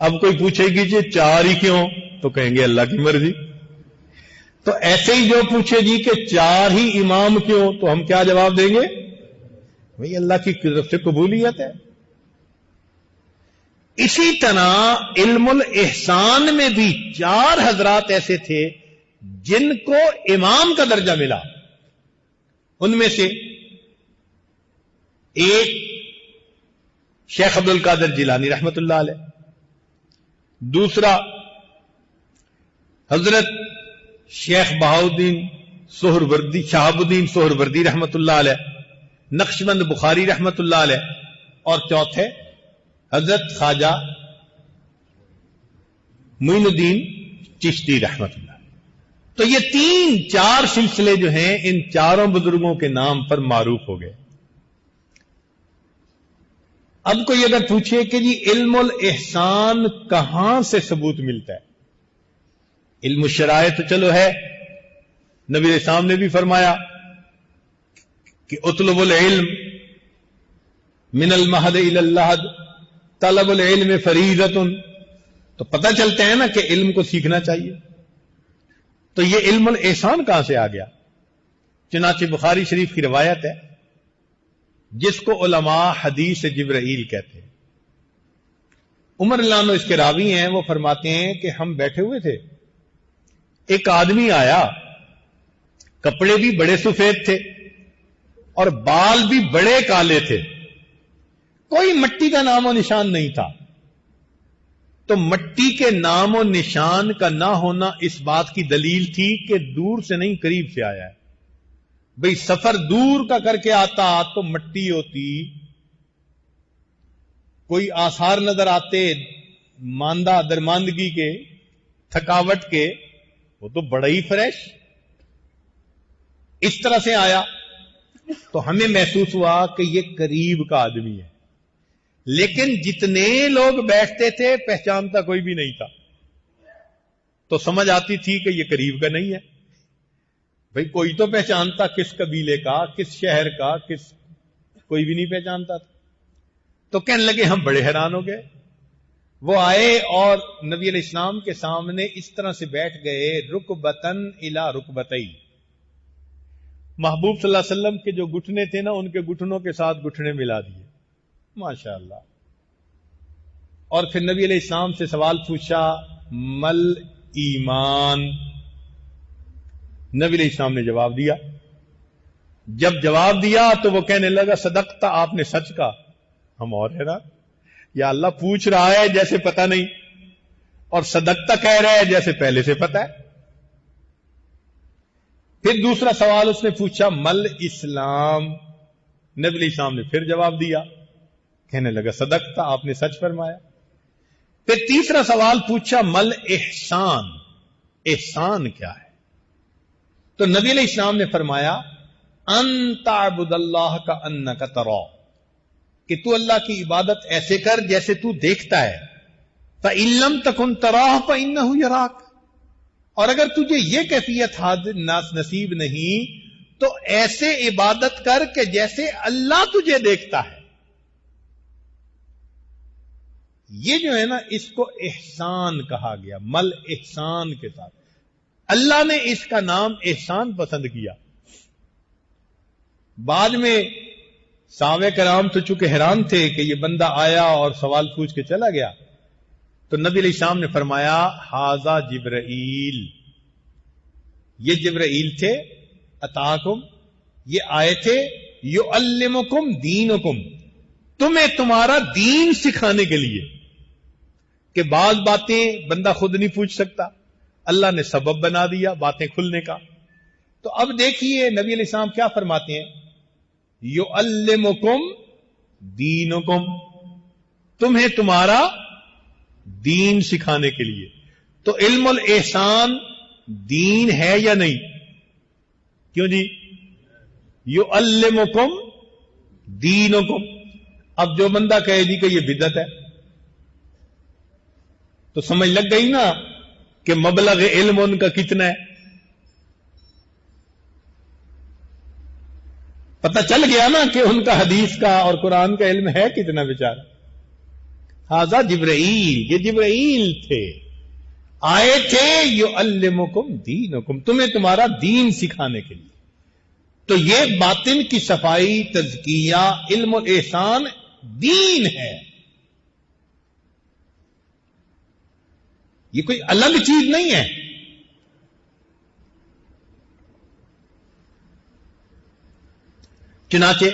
اب کوئی پوچھے گی جی 4 ہی کیوں؟ تو کہیں گے اللہ کی مرضی. تو ایسے ہی جو پوچھے جی کہ 4 ہی امام کیوں، تو ہم کیا جواب دیں گے؟ بھئی اللہ کی طرف سے قبولیت ہے. اسی طرح علم الاحسان میں بھی 4 حضرات ایسے تھے جن کو امام کا درجہ ملا. ان میں سے ایک شیخ عبد القادر جیلانی رحمت اللہ علیہ، دوسرا حضرت شیخ بہاؤدین سہروردی، شہاب الدین سہروردی رحمت اللہ علیہ، نقشبند بخاری رحمت اللہ علیہ، اور چوتھے حضرت خواجہ معین الدین چشتی رحمت اللہ. تو یہ 3-4 سلسلے جو ہیں ان 4 بزرگوں کے نام پر معروف ہو گئے. اب کوئی اگر پوچھے کہ جی علم الاحسان کہاں سے ثبوت ملتا ہے؟ علم الشرائع تو چلو ہے، نبی علیہ السلام نے بھی فرمایا کہ اطلب العلم من المہد الی اللحد، طلب العلم فریضۃ. تو پتہ چلتا ہے نا کہ علم کو سیکھنا چاہیے. تو یہ علم الاحسان کہاں سے آ گیا؟ چنانچہ بخاری شریف کی روایت ہے جس کو علماء حدیث جبرائیل کہتے ہیں. عمر اللہ عنہ اس کے راوی ہیں، وہ فرماتے ہیں کہ ہم بیٹھے ہوئے تھے، ایک آدمی آیا، کپڑے بھی بڑے سفید تھے اور بال بھی بڑے کالے تھے، کوئی مٹی کا نام و نشان نہیں تھا. تو مٹی کے نام و نشان کا نہ ہونا اس بات کی دلیل تھی کہ دور سے نہیں قریب سے آیا ہے. بھئی سفر دور کا کر کے آتا تو مٹی ہوتی، کوئی آثار نظر آتے ماندہ درماندگی کے، تھکاوٹ کے، وہ تو بڑا ہی فریش. اس طرح سے آیا تو ہمیں محسوس ہوا کہ یہ قریب کا آدمی ہے. لیکن جتنے لوگ بیٹھتے تھے پہچانتا کوئی بھی نہیں تھا. تو سمجھ آتی تھی کہ یہ قریب کا نہیں ہے. بھئی کوئی تو پہچانتا، کس قبیلے کا، کس شہر کا، کوئی بھی نہیں پہچانتا تھا. تو کہنے لگے ہم بڑے حیران ہو گئے. وہ آئے اور نبی علیہ السلام کے سامنے اس طرح سے بیٹھ گئے، رکبتن الی رکبتئی، محبوب صلی اللہ علیہ وسلم کے جو گھٹنے تھے نا ان کے گھٹنوں کے ساتھ گھٹنے ملا دیے، ماشاءاللہ. اور پھر نبی علیہ السلام سے سوال پوچھا، مل ایمان؟ نبی علیہ السلام نے جواب دیا. جب جواب دیا تو وہ کہنے لگا، صدقتا، آپ نے سچ کہا. ہم اور ہے نا، یا اللہ پوچھ رہا ہے جیسے پتہ نہیں، اور صدقتا کہہ رہا ہے جیسے پہلے سے پتہ ہے. پھر دوسرا سوال اس نے پوچھا، مل اسلام؟ نبی علیہ السلام نے پھر جواب دیا، کہنے لگا صدقتا، آپ نے سچ فرمایا. پھر تیسرا سوال پوچھا، مل احسان؟ احسان کیا ہے؟ تو نبی علیہ السلام نے فرمایا، ان تعبد اللہ کا انک تراہ، کہ تو اللہ کی عبادت ایسے کر جیسے تو دیکھتا ہے. فإن لم تکن تراہ فإنہ یراک، اور اگر تجھے یہ کیفیت نصیب نہیں تو ایسے عبادت کر کہ جیسے اللہ تجھے دیکھتا ہے. یہ جو ہے نا اس کو احسان کہا گیا، مل احسان کے ساتھ. اللہ نے اس کا نام احسان پسند کیا. بعد میں صحابہ کرام تو چونکہ حیران تھے کہ یہ بندہ آیا اور سوال پوچھ کے چلا گیا، تو نبی علیہ السلام نے فرمایا، ھذا جبرائیل، یہ جبرائیل تھے، اتاکم، یہ آئے تھے، یعلمکم دینکم، تمہیں تمہارا دین سکھانے کے لیے. کہ بعض باتیں بندہ خود نہیں پوچھ سکتا، اللہ نے سبب بنا دیا باتیں کھلنے کا. تو اب دیکھیے نبی علیہ السلام کیا فرماتے ہیں، یعلمکم دینکم، تمہیں تمہارا دین سکھانے کے لیے. تو علم الاحسان دین ہے یا نہیں؟ کیوں جی؟ یعلمکم دینکم. اب جو بندہ کہے جی کہ یہ بدعت ہے تو سمجھ لگ گئی نا کہ مبلغ علم ان کا کتنا ہے. پتہ چل گیا نا کہ ان کا حدیث کا اور قرآن کا علم ہے کتنا بیچارہ. ھذا جبرائیل، یہ جبرائیل تھے، آئے تھے یعلمکم دینکم، تمہیں تمہارا دین سکھانے کے لیے. تو یہ باطن کی صفائی، تزکیہ، علم و احسان دین ہے، یہ کوئی الگ چیز نہیں ہے. چنانچہ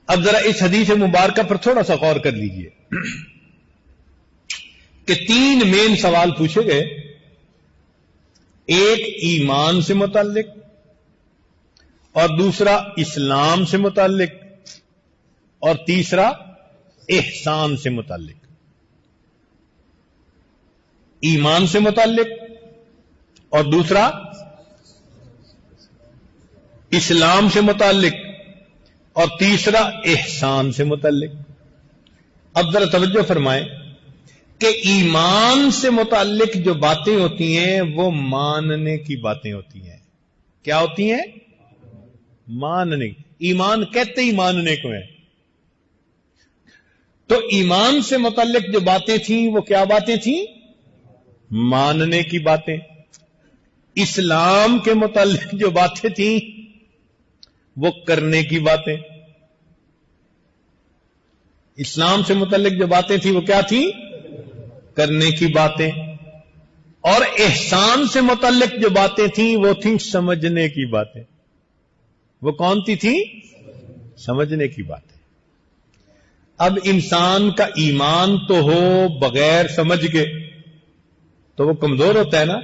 اب ذرا اس حدیث مبارکہ پر تھوڑا سا غور کر لیجئے کہ 3 مین سوال پوچھے گئے. ایک ایمان سے متعلق، اور دوسرا اسلام سے متعلق، اور تیسرا احسان سے متعلق. ایمان سے متعلق، اور دوسرا اسلام سے متعلق، اور تیسرا احسان سے متعلق. اب ذرا توجہ فرمائیں کہ ایمان سے متعلق جو باتیں ہوتی ہیں وہ ماننے کی باتیں ہوتی ہیں. کیا ہوتی ہیں؟ ماننے. ایمان کہتے ہی ماننے کو ہے. تو ایمان سے متعلق جو باتیں تھیں وہ کیا باتیں تھیں؟ ماننے کی باتیں. اسلام کے متعلق جو باتیں تھیں وہ کرنے کی باتیں. اسلام سے متعلق جو باتیں تھیں وہ کیا تھیں؟ کرنے کی باتیں. اور احسان سے متعلق جو باتیں تھیں وہ تھیں سمجھنے کی باتیں. وہ کون سی تھیں؟ سمجھنے کی باتیں. اب انسان کا ایمان تو ہو بغیر سمجھ کے تو وہ کمزور ہوتا ہے نا،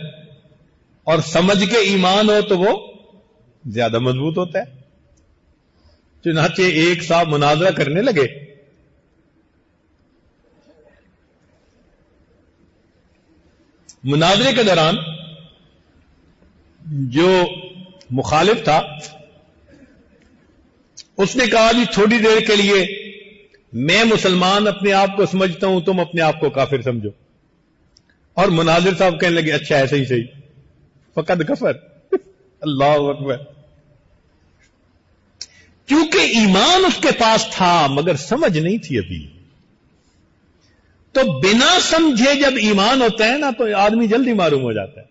اور سمجھ کے ایمان ہو تو وہ زیادہ مضبوط ہوتا ہے. چنانچہ ایک صاحب مناظرہ کرنے لگے. مناظرے کے دوران جو مخالف تھا اس نے کہا جی تھوڑی دیر کے لیے میں مسلمان اپنے آپ کو سمجھتا ہوں، تم اپنے آپ کو کافر سمجھو. اور مناظر صاحب کہنے لگے اچھا ایسے ہی صحیح، فقط کفر. اللہ اکبر. کیونکہ ایمان اس کے پاس تھا مگر سمجھ نہیں تھی ابھی. تو بنا سمجھے جب ایمان ہوتا ہے نا تو آدمی جلدی معلوم ہو جاتا ہے.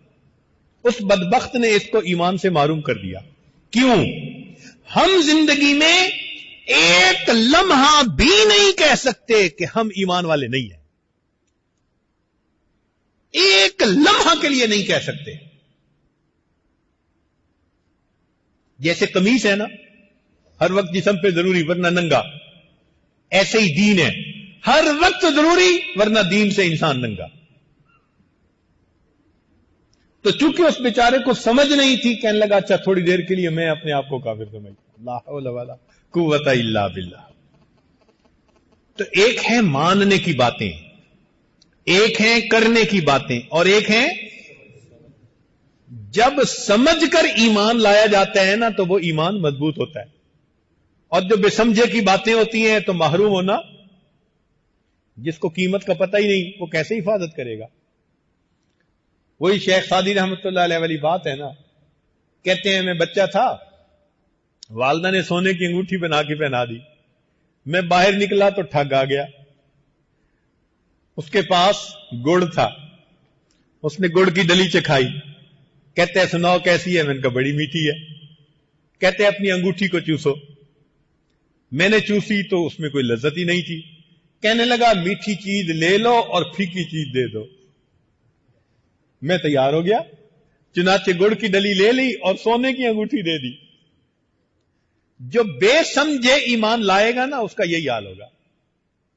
اس بدبخت نے اس کو ایمان سے معروم کر دیا. کیوں؟ ہم زندگی میں ایک لمحہ بھی نہیں کہہ سکتے کہ ہم ایمان والے نہیں ہیں. ایک لمحہ کے لیے نہیں کہہ سکتے. جیسے قمیص ہے نا ہر وقت جسم پہ ضروری ورنہ ننگا، ایسے ہی دین ہے ہر وقت ضروری ورنہ دین سے انسان ننگا. تو چونکہ اس بیچارے کو سمجھ نہیں تھی کہنے لگا اچھا تھوڑی دیر کے لیے میں اپنے آپ کو کافر سمجھتا ہوں. لا حول ولا قوت الا باللہ. تو ایک ہے ماننے کی باتیں، ایک ہیں کرنے کی باتیں، اور ایک ہیں جب سمجھ کر ایمان لایا جاتا ہے نا تو وہ ایمان مضبوط ہوتا ہے. اور جو بے سمجھے کی باتیں ہوتی ہیں تو محروم ہونا، جس کو قیمت کا پتہ ہی نہیں وہ کیسے حفاظت کرے گا. وہی شیخ سعدی رحمت اللہ علیہ والی بات ہے نا. کہتے ہیں میں بچہ تھا، والدہ نے سونے کی انگوٹھی بنا کے پہنا دی، میں باہر نکلا تو ٹھگ آ گیا. اس کے پاس گڑ تھا، اس نے گڑ کی ڈلی چکھائی. کہتے ہیں سناؤ کیسی ہے؟ میں نے کہا بڑی میٹھی ہے. کہتے ہیں اپنی انگوٹھی کو چوسو. میں نے چوسی تو اس میں کوئی لذت ہی نہیں تھی. کہنے لگا میٹھی چیز لے لو اور پھیکی چیز دے دو. میں تیار ہو گیا، چنانچہ گڑ کی ڈلی لے لی اور سونے کی انگوٹھی دے دی. جو بے سمجھے ایمان لائے گا نا اس کا یہی حال ہوگا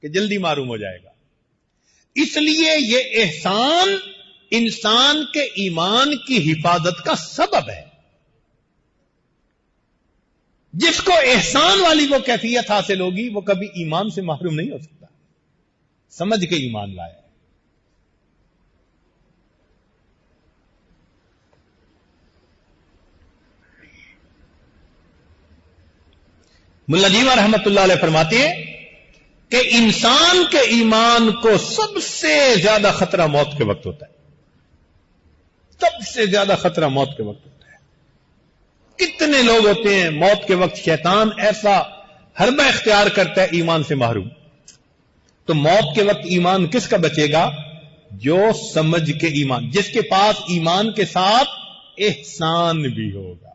کہ جلدی معلوم ہو جائے گا. اس لیے یہ احسان انسان کے ایمان کی حفاظت کا سبب ہے. جس کو احسان والی وہ کیفیت حاصل ہوگی وہ کبھی ایمان سے محروم نہیں ہو سکتا. سمجھ کے ایمان لایا. ملا جیوا رحمت اللہ علیہ فرماتے ہیں کہ انسان کے ایمان کو سب سے زیادہ خطرہ موت کے وقت ہوتا ہے. سب سے زیادہ خطرہ موت کے وقت ہوتا ہے. کتنے لوگ ہوتے ہیں موت کے وقت شیطان ایسا حربہ اختیار کرتا ہے ایمان سے محروم. تو موت کے وقت ایمان کس کا بچے گا؟ جو سمجھ کے ایمان، جس کے پاس ایمان کے ساتھ احسان بھی ہوگا.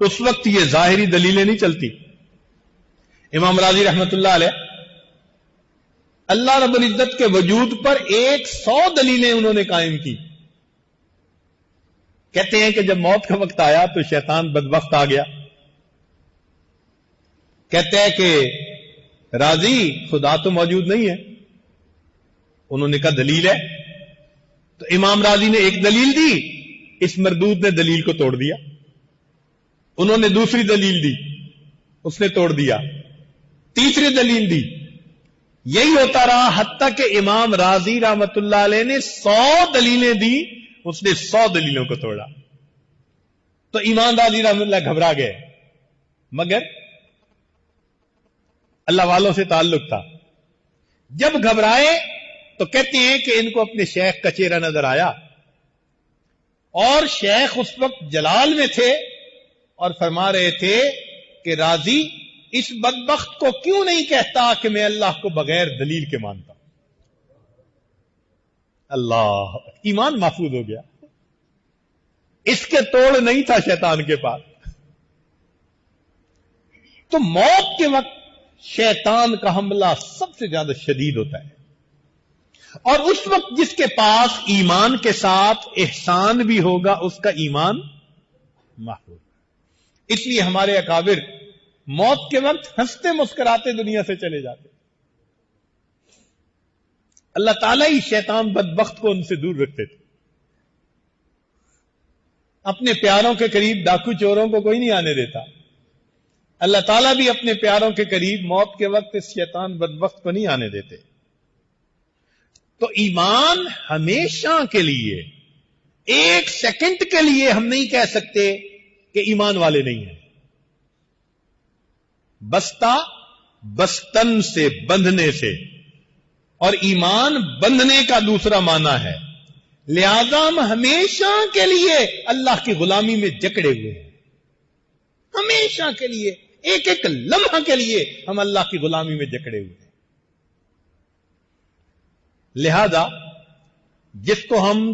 اس وقت یہ ظاہری دلیلیں نہیں چلتی. امام راضی رحمت اللہ علیہ اللہ رب العزت کے وجود پر 100 دلیلیں انہوں نے قائم کی. کہتے ہیں کہ جب موت کا وقت آیا تو شیطان بدبخت آ گیا. کہتے ہیں کہ راضی خدا تو موجود نہیں ہے. انہوں نے کہا دلیل ہے. تو امام راضی نے ایک دلیل دی، اس مردود نے دلیل کو توڑ دیا. انہوں نے دوسری دلیل دی، اس نے توڑ دیا. تیسری دلیل دی. یہی ہوتا رہا حتیٰ کہ امام راضی رحمت اللہ علیہ نے 100 دلیلیں دی، اس نے 100 دلیلوں کو توڑا. تو امام راضی رحمت اللہ گھبرا گئے. مگر اللہ والوں سے تعلق تھا. جب گھبرائے تو کہتے ہیں کہ ان کو اپنے شیخ کا چہرہ نظر آیا، اور شیخ اس وقت جلال میں تھے اور فرما رہے تھے کہ راضی اس بدبخت کو کیوں نہیں کہتا کہ میں اللہ کو بغیر دلیل کے مانتا ہوں. اللہ، ایمان محفوظ ہو گیا. اس کے توڑ نہیں تھا شیطان کے پاس. تو موت کے وقت شیطان کا حملہ سب سے زیادہ شدید ہوتا ہے. اور اس وقت جس کے پاس ایمان کے ساتھ احسان بھی ہوگا اس کا ایمان محفوظ. اس لیے ہمارے اکابر موت کے وقت ہنستے مسکراتے دنیا سے چلے جاتے. اللہ تعالیٰ ہی شیطان بدبخت کو ان سے دور رکھتے تھے. اپنے پیاروں کے قریب ڈاکو چوروں کو کوئی نہیں آنے دیتا. اللہ تعالیٰ بھی اپنے پیاروں کے قریب موت کے وقت اس شیطان بدبخت کو نہیں آنے دیتے. تو ایمان ہمیشہ کے لیے، ایک سیکنڈ کے لیے ہم نہیں کہہ سکتے کہ ایمان والے نہیں ہیں. بستہ بستن سے بندھنے سے، اور ایمان بندھنے کا دوسرا معنی ہے. لہذا ہم ہمیشہ کے لیے اللہ کی غلامی میں جکڑے ہوئے ہیں. ہمیشہ کے لیے ایک ایک لمحہ کے لیے ہم اللہ کی غلامی میں جکڑے ہوئے ہیں. لہذا جس کو ہم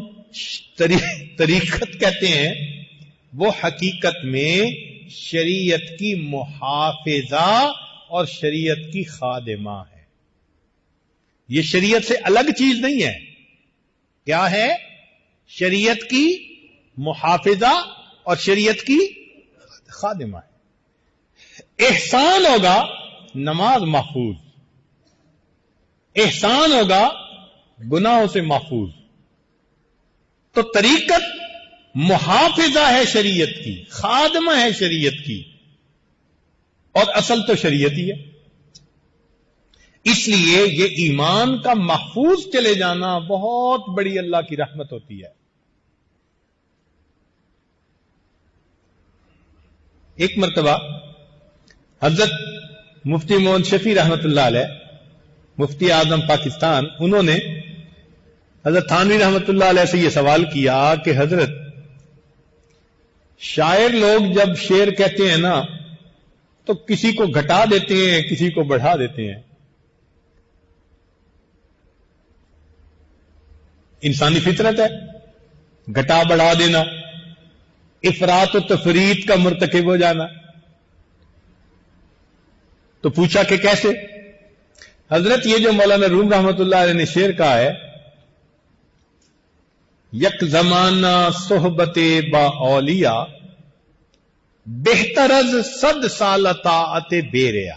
طریقت کہتے ہیں وہ حقیقت میں شریعت کی محافظہ اور شریعت کی خادمہ ہے. یہ شریعت سے الگ چیز نہیں ہے. کیا ہے؟ شریعت کی محافظہ اور شریعت کی خادمہ ہے. احسان ہوگا نماز محفوظ، احسان ہوگا گناہوں سے محفوظ. تو طریقت محافظہ ہے شریعت کی، خادمہ ہے شریعت کی، اور اصل تو شریعت ہی ہے. اس لیے یہ ایمان کا محفوظ چلے جانا بہت بڑی اللہ کی رحمت ہوتی ہے. ایک مرتبہ حضرت مفتی محمد شفیع رحمت اللہ علیہ، مفتی اعظم پاکستان، انہوں نے حضرت تھانوی رحمت اللہ علیہ سے یہ سوال کیا کہ حضرت، شاعر لوگ جب شعر کہتے ہیں نا تو کسی کو گھٹا دیتے ہیں، کسی کو بڑھا دیتے ہیں. انسانی فطرت ہے گھٹا بڑھا دینا، افراط و تفریط کا مرتکب ہو جانا. تو پوچھا کہ کیسے؟ حضرت یہ جو مولانا روم رحمت اللہ علیہ نے شعر کہا ہے، یک زمانہ صحبت با اولیاء بہتر از 100 سال طاعت بے ریا.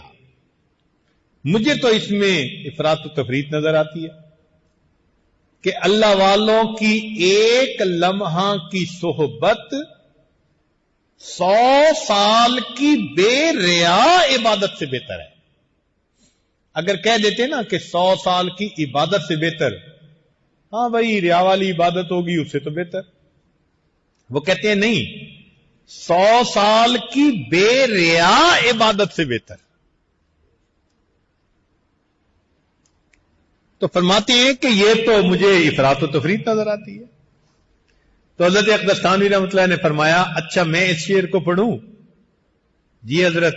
مجھے تو اس میں افراط و تفریط نظر آتی ہے کہ اللہ والوں کی ایک لمحہ کی صحبت 100 سال کی بے ریا عبادت سے بہتر ہے. اگر کہہ دیتے نا کہ 100 سال کی عبادت سے بہتر، ہاں بھائی ریا والی عبادت ہوگی اس سے تو بہتر. وہ کہتے ہیں نہیں، 100 سال کی بے ریا عبادت سے بہتر. تو فرماتے ہیں کہ یہ تو مجھے افراط و تفریط نظر آتی ہے. تو حضرت اقدس تھانوی رحمۃ اللہ نے فرمایا اچھا میں اس شعر کو پڑھوں؟ جی حضرت.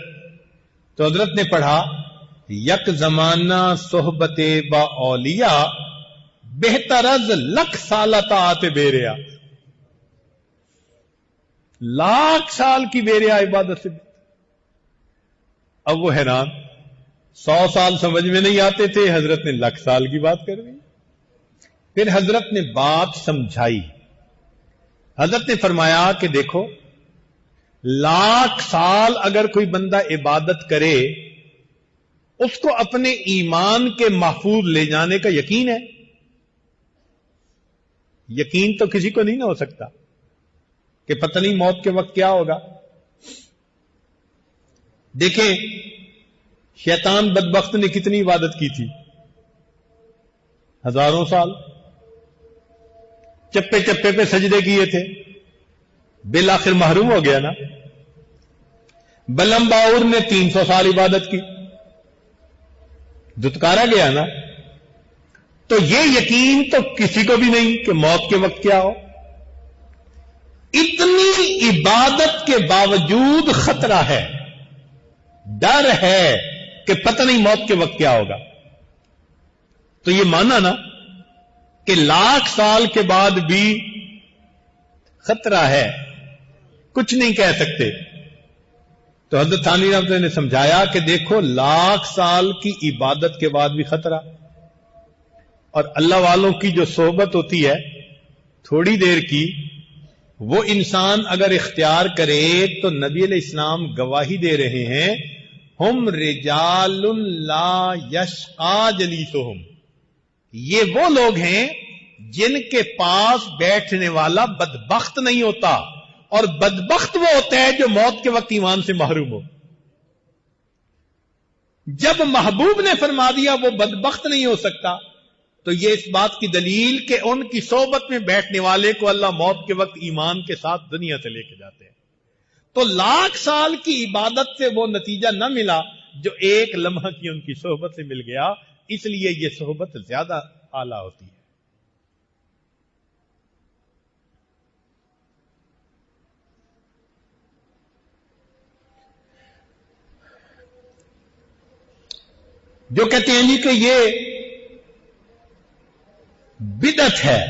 تو حضرت نے پڑھا، یک زمانہ صحبت با اولیاء بہتر از 1,00,000 سال طاعت بے ریا. 1,00,000 سال کی بے ریا عبادت سے. اب وہ حیران، 100 سال سمجھ میں نہیں آتے تھے، حضرت نے 1,00,000 سال کی بات کر دی. پھر حضرت نے بات سمجھائی. حضرت نے فرمایا کہ دیکھو، 1,00,000 سال اگر کوئی بندہ عبادت کرے، اس کو اپنے ایمان کے محفوظ لے جانے کا یقین ہے. یقین تو کسی کو نہیں نہ ہو سکتا کہ پتہ نہیں موت کے وقت کیا ہوگا. دیکھیں شیطان بدبخت نے کتنی عبادت کی تھی، ہزاروں سال چپے چپے پہ سجدے کیے تھے، بالآخر محروم ہو گیا نا. بلم باور نے 300 سال عبادت کی، دتکارا گیا نا. تو یہ یقین تو کسی کو بھی نہیں کہ موت کے وقت کیا ہو. اتنی عبادت کے باوجود خطرہ ہے، ڈر ہے کہ پتہ نہیں موت کے وقت کیا ہوگا. تو یہ مانا نا کہ 1,00,000 سال کے بعد بھی خطرہ ہے، کچھ نہیں کہہ سکتے. تو حضرت ثانی رحمۃ اللہ نے سمجھایا کہ دیکھو 1,00,000 سال کی عبادت کے بعد بھی خطرہ، اور اللہ والوں کی جو صحبت ہوتی ہے تھوڑی دیر کی، وہ انسان اگر اختیار کرے تو نبی علیہ السلام گواہی دے رہے ہیں، ہم رجال لا یشقا جلیسہم، یہ وہ لوگ ہیں جن کے پاس بیٹھنے والا بدبخت نہیں ہوتا، اور بدبخت وہ ہوتا ہے جو موت کے وقت ایمان سے محروم ہو. جب محبوب نے فرما دیا وہ بدبخت نہیں ہو سکتا، تو یہ اس بات کی دلیل کہ ان کی صحبت میں بیٹھنے والے کو اللہ موت کے وقت ایمان کے ساتھ دنیا سے لے کے جاتے ہیں. تو 1,00,000 سال کی عبادت سے وہ نتیجہ نہ ملا جو ایک لمحہ کی ان کی صحبت سے مل گیا. اس لیے یہ صحبت زیادہ اعلیٰ ہوتی ہے. جو کہتے ہیں جی کہ یہ بدعت ہے،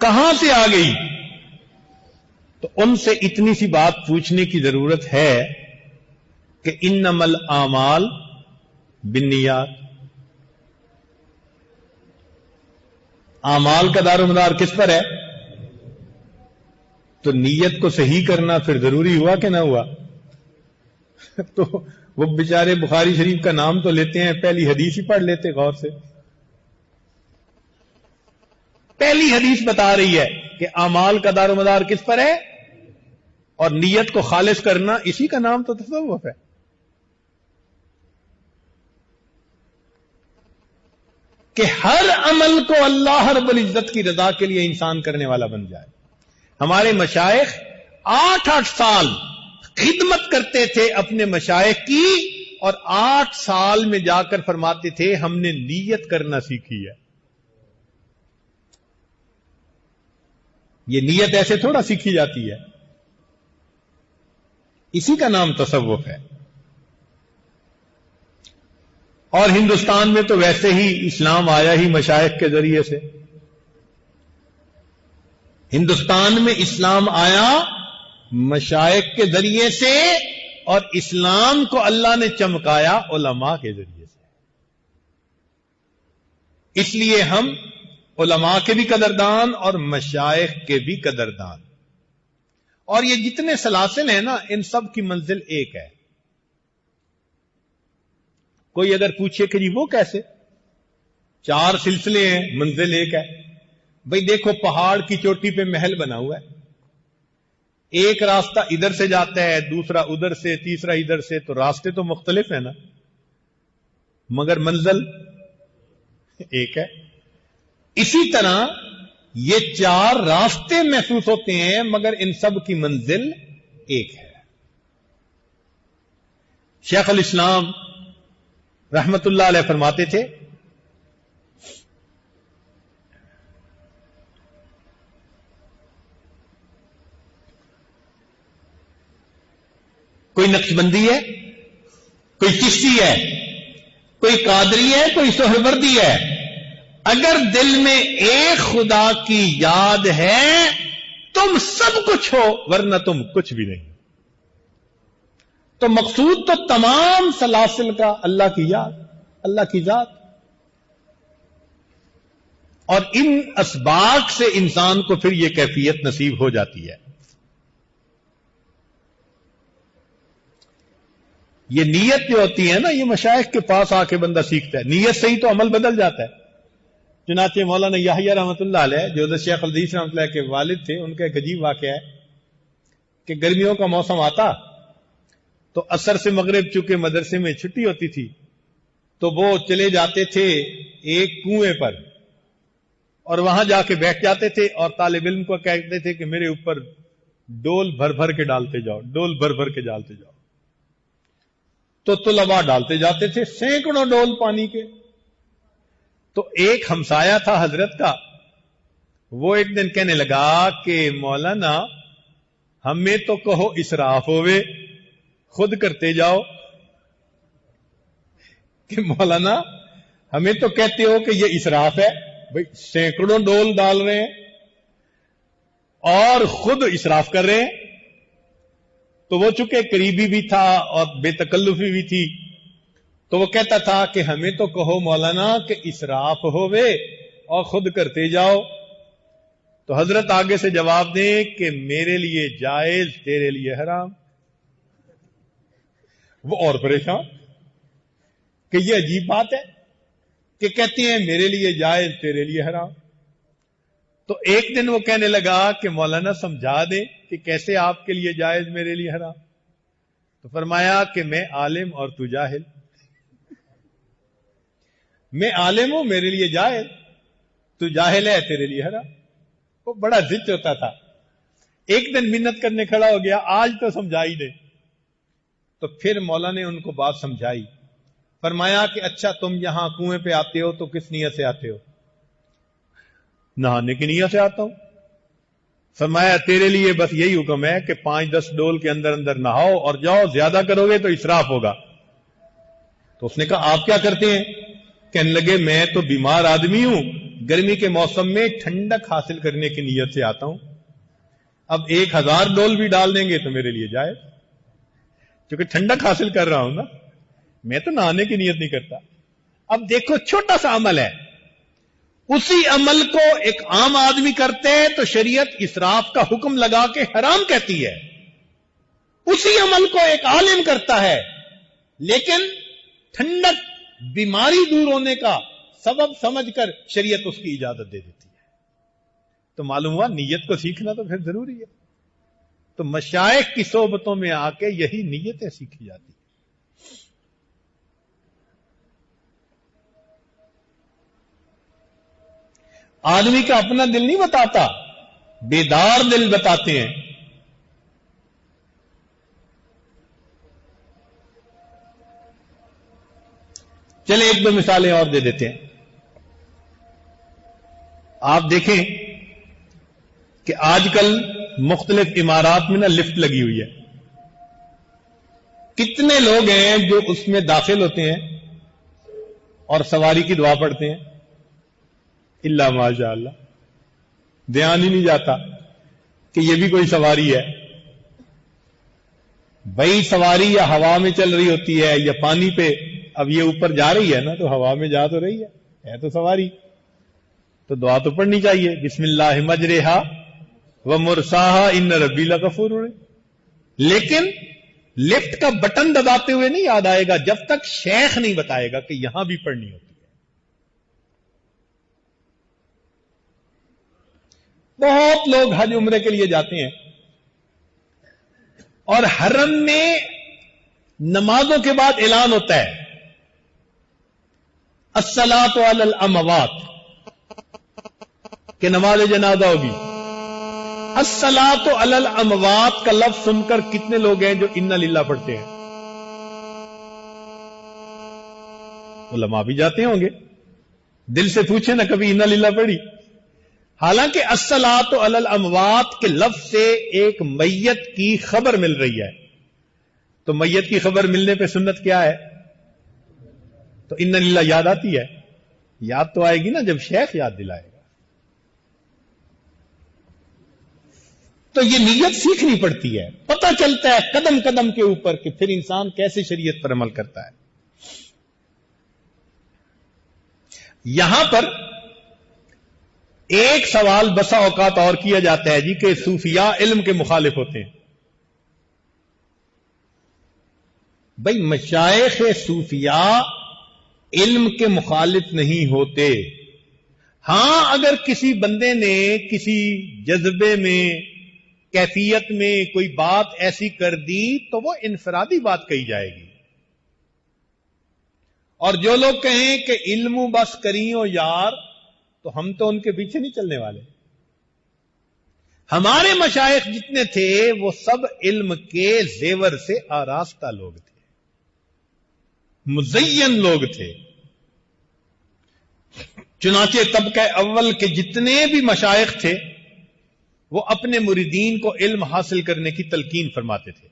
کہاں سے آ گئی؟ تو ان سے اتنی سی بات پوچھنے کی ضرورت ہے کہ انما الاعمال بالنیات، اعمال کا دار و مدار کس پر ہے؟ تو نیت کو صحیح کرنا پھر ضروری ہوا کہ نہ ہوا؟ تو وہ بیچارے بخاری شریف کا نام تو لیتے ہیں، پہلی حدیث ہی پڑھ لیتے غور سے۔ پہلی حدیث بتا رہی ہے کہ اعمال کا دار و مدار کس پر ہے، اور نیت کو خالص کرنا، اسی کا نام تو تصوف ہے۔ کہ ہر عمل کو اللہ رب العزت کی رضا کے لیے انسان کرنے والا بن جائے۔ ہمارے مشائخ 8 سال خدمت کرتے تھے اپنے مشائخ کی، اور 8 سال میں جا کر فرماتے تھے ہم نے نیت کرنا سیکھی ہے۔ یہ نیت ایسے تھوڑا سیکھی جاتی ہے، اسی کا نام تصوف ہے۔ اور ہندوستان میں تو ویسے ہی اسلام آیا ہی مشائخ کے ذریعے سے۔ ہندوستان میں اسلام آیا مشائخ کے ذریعے سے، اور اسلام کو اللہ نے چمکایا علماء کے ذریعے سے۔ اس لیے ہم علماء کے بھی قدردان اور مشائخ کے بھی قدردان۔ اور یہ جتنے سلاسل ہیں نا، ان سب کی منزل ایک ہے۔ کوئی اگر پوچھے کہ جی وہ کیسے؟ 4 سلسلے ہیں، منزل ایک ہے۔ بھئی دیکھو، پہاڑ کی چوٹی پہ محل بنا ہوا ہے، ایک راستہ ادھر سے جاتا ہے، دوسرا ادھر سے، تیسرا ادھر سے، تو راستے تو مختلف ہیں نا، مگر منزل ایک ہے۔ اسی طرح یہ 4 راستے محسوس ہوتے ہیں، مگر ان سب کی منزل ایک ہے۔ شیخ الاسلام رحمت اللہ علیہ فرماتے تھے کوئی نقشبندی ہے، کوئی چشتی ہے، کوئی قادری ہے، کوئی سہروردی ہے، اگر دل میں ایک خدا کی یاد ہے تم سب کچھ ہو، ورنہ تم کچھ بھی نہیں۔ تو مقصود تو تمام سلاسل کا اللہ کی یاد، اللہ کی ذات، اور ان اسباق سے انسان کو پھر یہ کیفیت نصیب ہو جاتی ہے۔ یہ نیت جو ہوتی ہے نا، یہ مشائخ کے پاس آ کے بندہ سیکھتا ہے، نیت سے ہی تو عمل بدل جاتا ہے۔ چنانچہ مولانا یحییٰ رحمۃ اللہ علیہ جو حضرت شیخ الحدیث رحمۃ اللہ کے والد تھے، ان کا ایک عجیب واقعہ ہے کہ گرمیوں کا موسم آتا تو عصر سے مغرب چونکہ مدرسے میں چھٹی ہوتی تھی تو وہ چلے جاتے تھے ایک کنویں پر، اور وہاں جا کے بیٹھ جاتے تھے، اور طالب علم کو کہتے تھے کہ میرے اوپر ڈول بھر بھر کے ڈالتے جاؤ، ڈول بھر بھر کے ڈالتے جاؤ۔ تو طلباء ڈالتے جاتے تھے سینکڑوں ڈول پانی کے۔ تو ایک ہمسایہ تھا حضرت کا، وہ ایک دن کہنے لگا کہ مولانا ہمیں تو کہو اسراف ہوئے، خود کرتے جاؤ۔ کہ مولانا ہمیں تو کہتے ہو کہ یہ اسراف ہے، بھئی سینکڑوں ڈول ڈال رہے ہیں اور خود اسراف کر رہے ہیں۔ تو وہ چونکہ قریبی بھی تھا اور بے تکلفی بھی تھی، تو وہ کہتا تھا کہ ہمیں تو کہو مولانا کہ اسراف ہوئے اور خود کرتے جاؤ۔ تو حضرت آگے سے جواب دیں کہ میرے لیے جائز، تیرے لیے حرام۔ وہ اور پریشان کہ یہ عجیب بات ہے کہ کہتے ہیں میرے لیے جائز، تیرے لیے حرام۔ تو ایک دن وہ کہنے لگا کہ مولانا سمجھا دیں کہ کیسے آپ کے لیے جائز، میرے لیے حرام۔ تو فرمایا کہ میں عالم اور تو جاہل، میں عالم ہوں میرے لیے جائز، تو جاہل ہے تیرے لیے حرام۔ وہ بڑا ضد ہوتا تھا، ایک دن منت کرنے کھڑا ہو گیا، آج تو سمجھائی دے۔ تو پھر مولا نے ان کو بات سمجھائی، فرمایا کہ اچھا تم یہاں کنویں پہ آتے ہو تو کس نیت سے آتے ہو؟ نہانے کی نیت سے آتا ہوں۔ فرمایا تیرے لیے بس یہی حکم ہے کہ 5-10 ڈول کے اندر اندر نہاؤ اور جاؤ، زیادہ کرو گے تو اسراف ہوگا۔ تو اس نے کہا آپ کیا کرتے ہیں؟ کہنے لگے میں تو بیمار آدمی ہوں، گرمی کے موسم میں ٹھنڈک حاصل کرنے کی نیت سے آتا ہوں، اب 1000 ڈول بھی ڈال دیں گے تو میرے لیے جائے، کیونکہ ٹھنڈک حاصل کر رہا ہوں نا، میں تو نہانے کی نیت نہیں کرتا۔ اب دیکھو چھوٹا سا عمل ہے، اسی عمل کو ایک عام آدمی کرتے ہیں تو شریعت اسراف کا حکم لگا کے حرام کہتی ہے، اسی عمل کو ایک عالم کرتا ہے لیکن ٹھنڈک بیماری دور ہونے کا سبب سمجھ کر شریعت اس کی اجازت دے دیتی ہے۔ تو معلوم ہوا نیت کو سیکھنا تو پھر ضروری ہے، تو مشائخ کی صحبتوں میں آ کے یہی نیتیں سیکھی جاتی ہیں۔ آدمی کا اپنا دل نہیں بتاتا، بیدار دل بتاتے ہیں۔ چلے ایک دو مثالیں اور دے دیتے ہیں۔ آپ دیکھیں کہ آج کل مختلف عمارات میں نا لفٹ لگی ہوئی ہے، کتنے لوگ ہیں جو اس میں داخل ہوتے ہیں اور سواری کی دعا پڑھتے ہیں؟ اللہ ماشاء اللہ، دھیان ہی نہیں جاتا کہ یہ بھی کوئی سواری ہے۔ بھائی سواری یا ہوا میں چل رہی ہوتی ہے یا پانی پہ، اب یہ اوپر جا رہی ہے نا تو ہوا میں جا تو رہی ہے تو سواری، تو دعا تو پڑھنی چاہیے، بسم اللہ مجریہا و مرساہا ان ربی لغفور۔ لیکن لفٹ کا بٹن دباتے ہوئے نہیں یاد آئے گا جب تک شیخ نہیں بتائے گا کہ یہاں بھی پڑھنی ہوتی ہے۔ بہت لوگ حج عمرے کے لیے جاتے ہیں اور حرم میں نمازوں کے بعد اعلان ہوتا ہے الصلاۃ علی الاموات کہ نماز جنازہ ہوگی۔ الصلاۃ علی الاموات کا لفظ سن کر کتنے لوگ ہیں جو انا للہ پڑھتے ہیں؟ علماء بھی جاتے ہوں گے، دل سے پوچھیں نا کبھی انا للہ پڑھی؟ حالانکہ الصلاۃ علی الاموات کے لفظ سے ایک میت کی خبر مل رہی ہے، تو میت کی خبر ملنے پہ سنت کیا ہے؟ تو انا للہ یاد آتی ہے؟ یاد تو آئے گی نا جب شیخ یاد دلائے گا۔ تو یہ نیت سیکھنی پڑتی ہے، پتہ چلتا ہے قدم قدم کے اوپر کہ پھر انسان کیسے شریعت پر عمل کرتا ہے۔ یہاں پر ایک سوال بسا اوقات اور کیا جاتا ہے جی کہ صوفیاء علم کے مخالف ہوتے ہیں۔ بھائی مشائخ صوفیاء علم کے مخالف نہیں ہوتے، ہاں اگر کسی بندے نے کسی جذبے میں کیفیت میں کوئی بات ایسی کر دی تو وہ انفرادی بات کہی جائے گی، اور جو لوگ کہیں کہ علم بس کریو یار تو ہم تو ان کے پیچھے نہیں چلنے والے۔ ہمارے مشائخ جتنے تھے وہ سب علم کے زیور سے آراستہ لوگ تھے، مزین لوگ تھے۔ چنانچہ طبقہ اول کے جتنے بھی مشائخ تھے وہ اپنے مریدین کو علم حاصل کرنے کی تلقین فرماتے تھے۔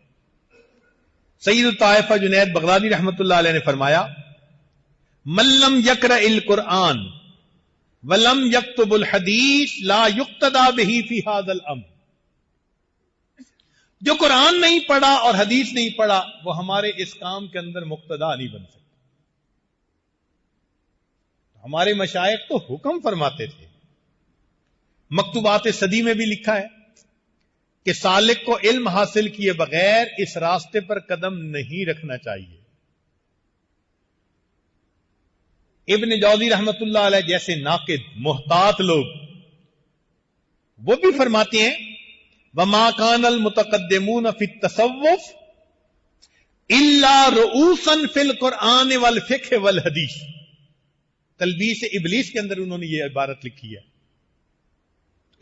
سید الطائفہ جنید بغدادی رحمت اللہ علیہ نے فرمایا من لم یقرأ القرآن ولم یکتب الحدیث لا یقتدی بہ فی ھذا الامر، جو قرآن نہیں پڑھا اور حدیث نہیں پڑھا وہ ہمارے اس کام کے اندر مقتدا نہیں بن سکتا۔ ہمارے مشائخ تو حکم فرماتے تھے، مکتوبات صدی میں بھی لکھا ہے کہ سالک کو علم حاصل کیے بغیر اس راستے پر قدم نہیں رکھنا چاہیے۔ ابن جوزی رحمت اللہ علیہ جیسے ناقد محتاط لوگ وہ بھی فرماتے ہیں وما كان المتقدمون في التصوف الا رؤوسا في القرآن والفقہ والحدیث، تلبیس ابلیس کے اندر انہوں نے یہ عبارت لکھی ہے۔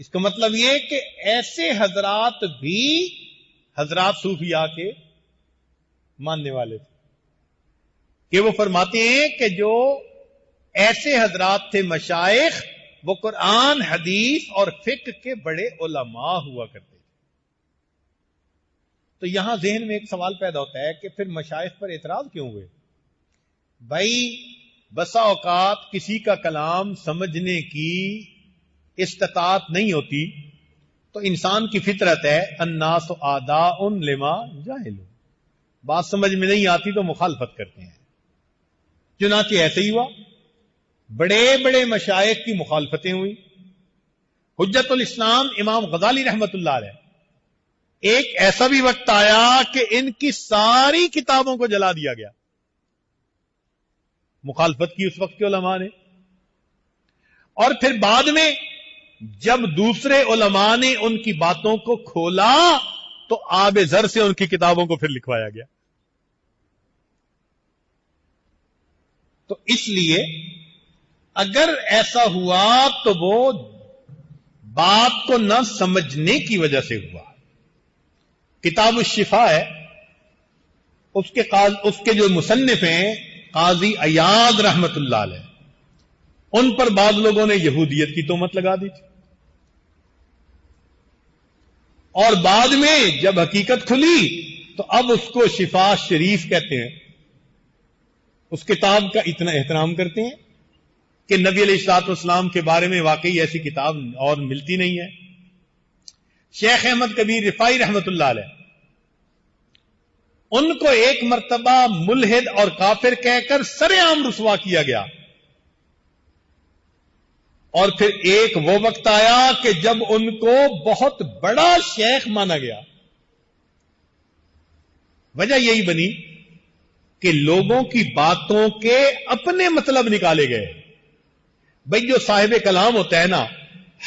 اس کا مطلب یہ کہ ایسے حضرات بھی حضرات صوفیاء کے ماننے والے تھے کہ وہ فرماتے ہیں کہ جو ایسے حضرات تھے مشائخ وہ قرآن حدیث اور فقہ کے بڑے علماء ہوا کرتے تھے۔ تو یہاں ذہن میں ایک سوال پیدا ہوتا ہے کہ پھر مشائخ پر اعتراض کیوں ہوئے؟ بھائی بسا اوقات کسی کا کلام سمجھنے کی استطاعت نہیں ہوتی تو انسان کی فطرت ہے الناس اعداء لما جاہلوا، بات سمجھ میں نہیں آتی تو مخالفت کرتے ہیں. چنانچہ ایسے ہی ہوا، بڑے بڑے مشائخ کی مخالفتیں ہوئی. حجت الاسلام امام غزالی رحمت اللہ علیہ، ایک ایسا بھی وقت آیا کہ ان کی ساری کتابوں کو جلا دیا گیا. مخالفت کی اس وقت کے علماء نے. اور پھر بعد میں جب دوسرے علماء نے ان کی باتوں کو کھولا تو آب زر سے ان کی کتابوں کو پھر لکھوایا گیا. تو اس لیے اگر ایسا ہوا تو وہ بات کو نہ سمجھنے کی وجہ سے ہوا. کتاب الشفا ہے، اس کے جو مصنف ہیں قاضی عیاض رحمت اللہ علیہ، ان پر بعض لوگوں نے یہودیت کی تہمت لگا دی تھی. اور بعد میں جب حقیقت کھلی تو اب اس کو شفا شریف کہتے ہیں. اس کتاب کا اتنا احترام کرتے ہیں کہ نبی علیہ الصلوۃ والسلام کے بارے میں واقعی ایسی کتاب اور ملتی نہیں ہے. شیخ احمد کبیر رفاعی رحمت اللہ علیہ، ان کو ایک مرتبہ ملحد اور کافر کہہ کر سر عام رسوا کیا گیا. اور پھر ایک وہ وقت آیا کہ جب ان کو بہت بڑا شیخ مانا گیا. وجہ یہی بنی کہ لوگوں کی باتوں کے اپنے مطلب نکالے گئے. بھئی جو صاحب کلام ہوتا ہے نا،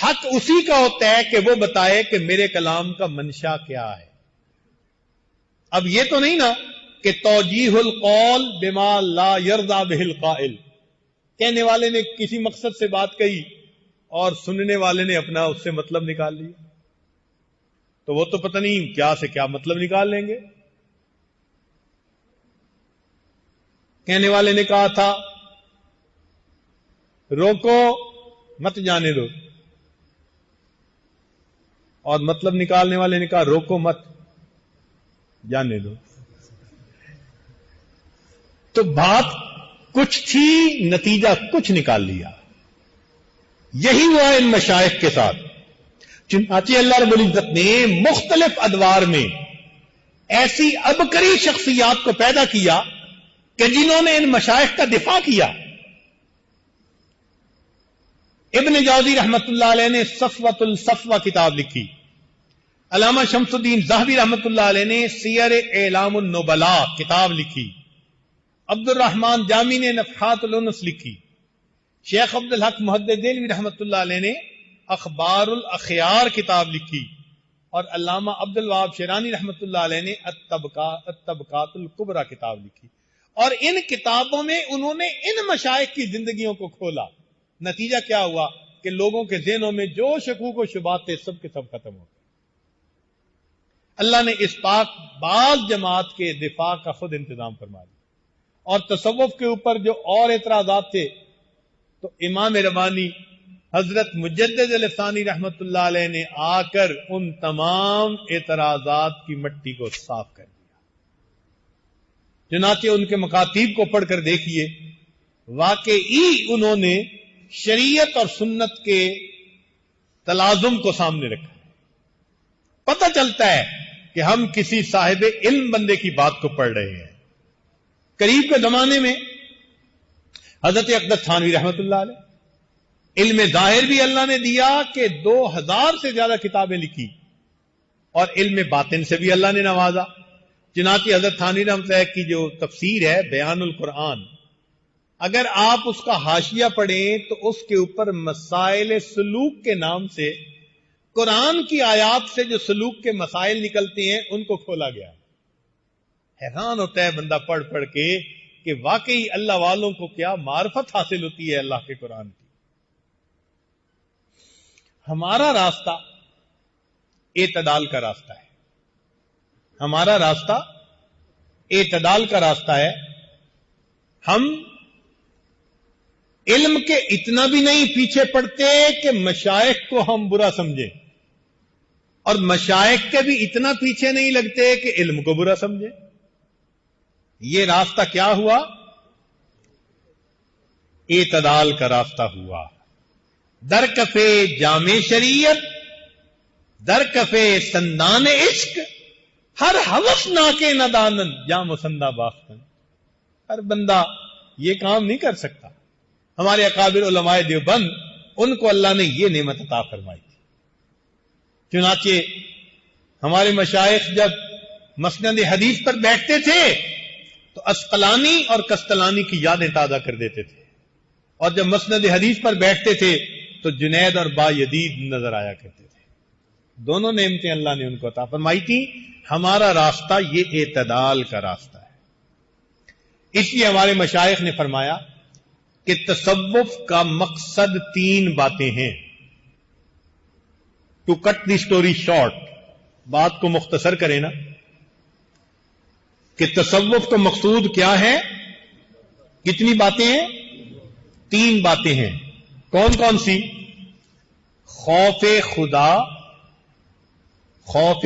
حق اسی کا ہوتا ہے کہ وہ بتائے کہ میرے کلام کا منشا کیا ہے. اب یہ تو نہیں نا کہ توجیہ القول بما لا یرضى به القائل، کہنے والے نے کسی مقصد سے بات کہی اور سننے والے نے اپنا اس سے مطلب نکال لیا، تو وہ تو پتہ نہیں کیا سے کیا مطلب نکال لیں گے. کہنے والے نے کہا تھا روکو مت جانے دو، اور مطلب نکالنے والے نے کہا روکو مت جانے دو. تو بات کچھ تھی، نتیجہ کچھ نکال لیا. یہی ہوا ان مشائخ کے ساتھ. چنانچہ اللہ رب العزت نے مختلف ادوار میں ایسی عبقری شخصیات کو پیدا کیا کہ جنہوں نے ان مشائخ کا دفاع کیا. ابن جوزی رحمت اللہ علیہ نے صفوۃ الصفوہ کتاب لکھی. علامہ شمس الدین ذہبی رحمت اللہ علیہ نے سیر اعلام النبلاء کتاب لکھی. عبد الرحمن جامی نے نفحات الانس لکھی. شیخ عبد الحق محدث دہلوی رحمت اللہ علیہ نے اخبار الاخیار کتاب لکھی. اور علامہ عبد الوہاب شیرانی رحمت اللہ علیہ نے الطبقات الکبریٰ کتاب لکھی. اور ان کتابوں میں انہوں نے ان مشائخ کی زندگیوں کو کھولا. نتیجہ کیا ہوا کہ لوگوں کے ذہنوں میں جو شکوک و شبہات تھے سب کے سب ختم ہو گئے. اللہ نے اس پاک بعض جماعت کے دفاع کا خود انتظام فرما دیا. اور تصوف کے اوپر جو اور اعتراضات تھے تو امام ربانی حضرت مجدد الثانی رحمت اللہ علیہ نے آ کر ان تمام اعتراضات کی مٹی کو صاف کر دیا. چنانچہ ان کے مکاتیب کو پڑھ کر دیکھیے، واقعی انہوں نے شریعت اور سنت کے تلازم کو سامنے رکھا. پتہ چلتا ہے کہ ہم کسی صاحب علم بندے کی بات کو پڑھ رہے ہیں. قریب کے زمانے میں حضرت اقدس تھانوی رحمت اللہ علیہ علم ظاہر بھی اللہ نے دیا کہ 2000 سے زیادہ کتابیں لکھی، اور علم باطن سے بھی اللہ نے نوازا. چنانچہ حضرت تھانوی رحمت اللہ کی جو تفسیر ہے بیان القرآن، اگر آپ اس کا حاشیہ پڑھیں تو اس کے اوپر مسائل سلوک کے نام سے قرآن کی آیات سے جو سلوک کے مسائل نکلتے ہیں ان کو کھولا گیا. حیران ہوتا ہے بندہ پڑھ پڑھ کے کہ واقعی اللہ والوں کو کیا معرفت حاصل ہوتی ہے اللہ کے قرآن کی. ہمارا راستہ اعتدال کا راستہ ہے. ہمارا راستہ اعتدال کا راستہ ہے. ہم علم کے اتنا بھی نہیں پیچھے پڑتے کہ مشائخ کو ہم برا سمجھیں، اور مشائخ کے بھی اتنا پیچھے نہیں لگتے کہ علم کو برا سمجھیں. یہ راستہ کیا ہوا؟ اعتدال کا راستہ ہوا. در کفے جامع شریعت، در کفے سندان عشق، ہر ہوس ناکے ندانن جام و سندہ باختن. ہر بندہ یہ کام نہیں کر سکتا. ہمارے اکابر علماء دیوبند، ان کو اللہ نے یہ نعمت عطا فرمائی تھی. چنانچہ ہمارے مشائخ جب مسند حدیث پر بیٹھتے تھے تو اسقلانی اور کستلانی کی یادیں تازہ کر دیتے تھے، اور جب مسند حدیث پر بیٹھتے تھے تو جنید اور با یدید نظر آیا کرتے تھے. دونوں نعمتیں اللہ نے ان کو عطا فرمائی تھی. ہمارا راستہ یہ اعتدال کا راستہ ہے. اس لیے ہمارے مشائخ نے فرمایا کہ تصوف کا مقصد 3 باتیں ہیں. To cut the story short, بات کو مختصر کریں نا، کہ تصوف کا مقصود کیا ہے؟ کتنی باتیں ہیں؟ 3 باتیں ہیں. کون کون سی؟ خوف خدا، خوف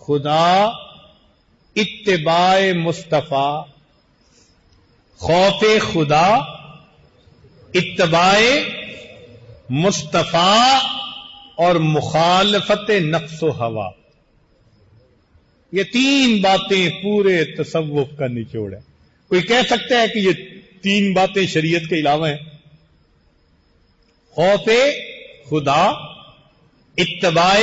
خدا، اتباع مصطفیٰ. خوف خدا، اتباع مصطفیٰ اور مخالفت نفس و ہوا. یہ 3 باتیں پورے تصوف کا نچوڑ ہے. کوئی کہہ سکتا ہے کہ یہ 3 باتیں شریعت کے علاوہ ہیں؟ خوف خدا، اتباع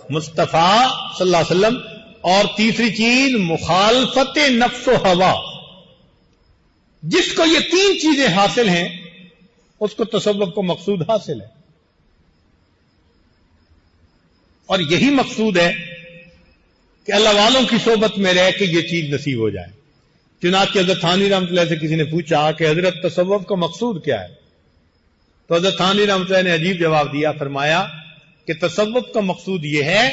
مصطفیٰ صلی اللہ علیہ وسلم، اور تیسری چیز مخالفت نفس و ہوا. جس کو یہ 3 چیزیں حاصل ہیں اس کو تصوف کو مقصود حاصل ہے. اور یہی مقصود ہے کہ اللہ والوں کی صحبت میں رہ کے یہ چیز نصیب ہو جائے. چنانچہ حضرت تھانوی رحمۃ اللہ سے کسی نے پوچھا کہ حضرت تصوف کا مقصود کیا ہے؟ تو حضرت تھانوی رحمۃ اللہ نے عجیب جواب دیا. فرمایا کہ تصوف کا مقصود یہ ہے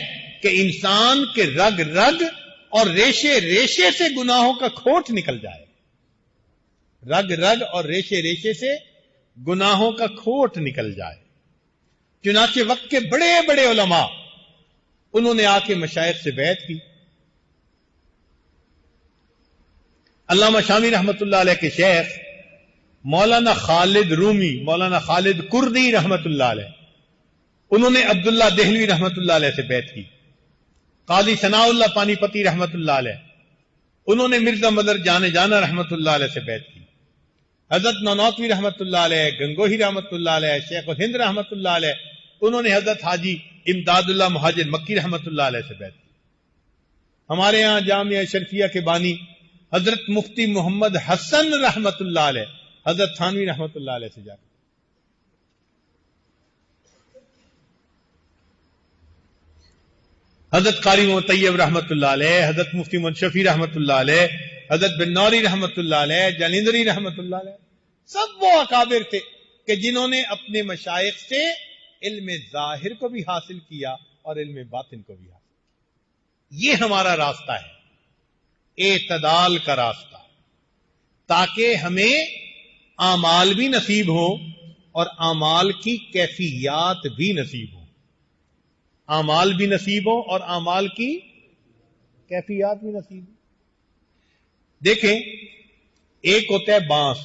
کہ انسان کے رگ رگ اور ریشے ریشے سے گناہوں کا کھوٹ نکل جائے. رگ رگ اور ریشے ریشے سے گناہوں کا کھوٹ نکل جائے. چنانچہ وقت کے بڑے بڑے علماء انہوں نے آ کے مشائخ سے بیعت کی. علامہ شامی رحمت اللہ علیہ کے شیخ مولانا خالد رومی، مولانا خالد کردی رحمت اللہ علیہ، انہوں نے عبداللہ دہلوی رحمت اللہ علیہ سے بیعت کی. قاضی ثناء اللہ پانی پتی رحمت اللہ علیہ، انہوں نے مرزا مدر جانے جانا رحمت اللہ علیہ سے بیعت کی. حضرت نانوتوی رحمت اللہ علیہ، گنگوہی رحمت اللہ علیہ، شیخ الہند رحمت اللہ علیہ، انہوں نے حضرت حاجی امداد اللہ مہاجر مکی رحمت اللہ علیہ سے بیعت کی. ہمارے ہاں جامعہ شرفیہ کے بانی حضرت مفتی محمد حسن رحمت اللہ علیہ، حضرت تھانوی رحمت اللہ علیہ سے جا کر. حضرت قاری محمد طیب رحمت اللہ علیہ، حضرت مفتی محمد شفیع رحمت اللہ علیہ، حضرت بن نوری رحمت اللہ علیہ، جلیندری رحمت اللہ علیہ، سب وہ اکابر تھے کہ جنہوں نے اپنے مشائخ سے علم ظاہر کو بھی حاصل کیا اور علم باطن کو بھی حاصل کیا. یہ ہمارا راستہ ہے، اعتدال کا راستہ، تاکہ ہمیں اعمال بھی نصیب ہوں اور اعمال کی کیفیات بھی نصیب ہوں. اعمال بھی نصیب ہوں اور اعمال کی کیفیات بھی نصیب ہوں. دیکھیں، ایک ہوتا ہے بانس،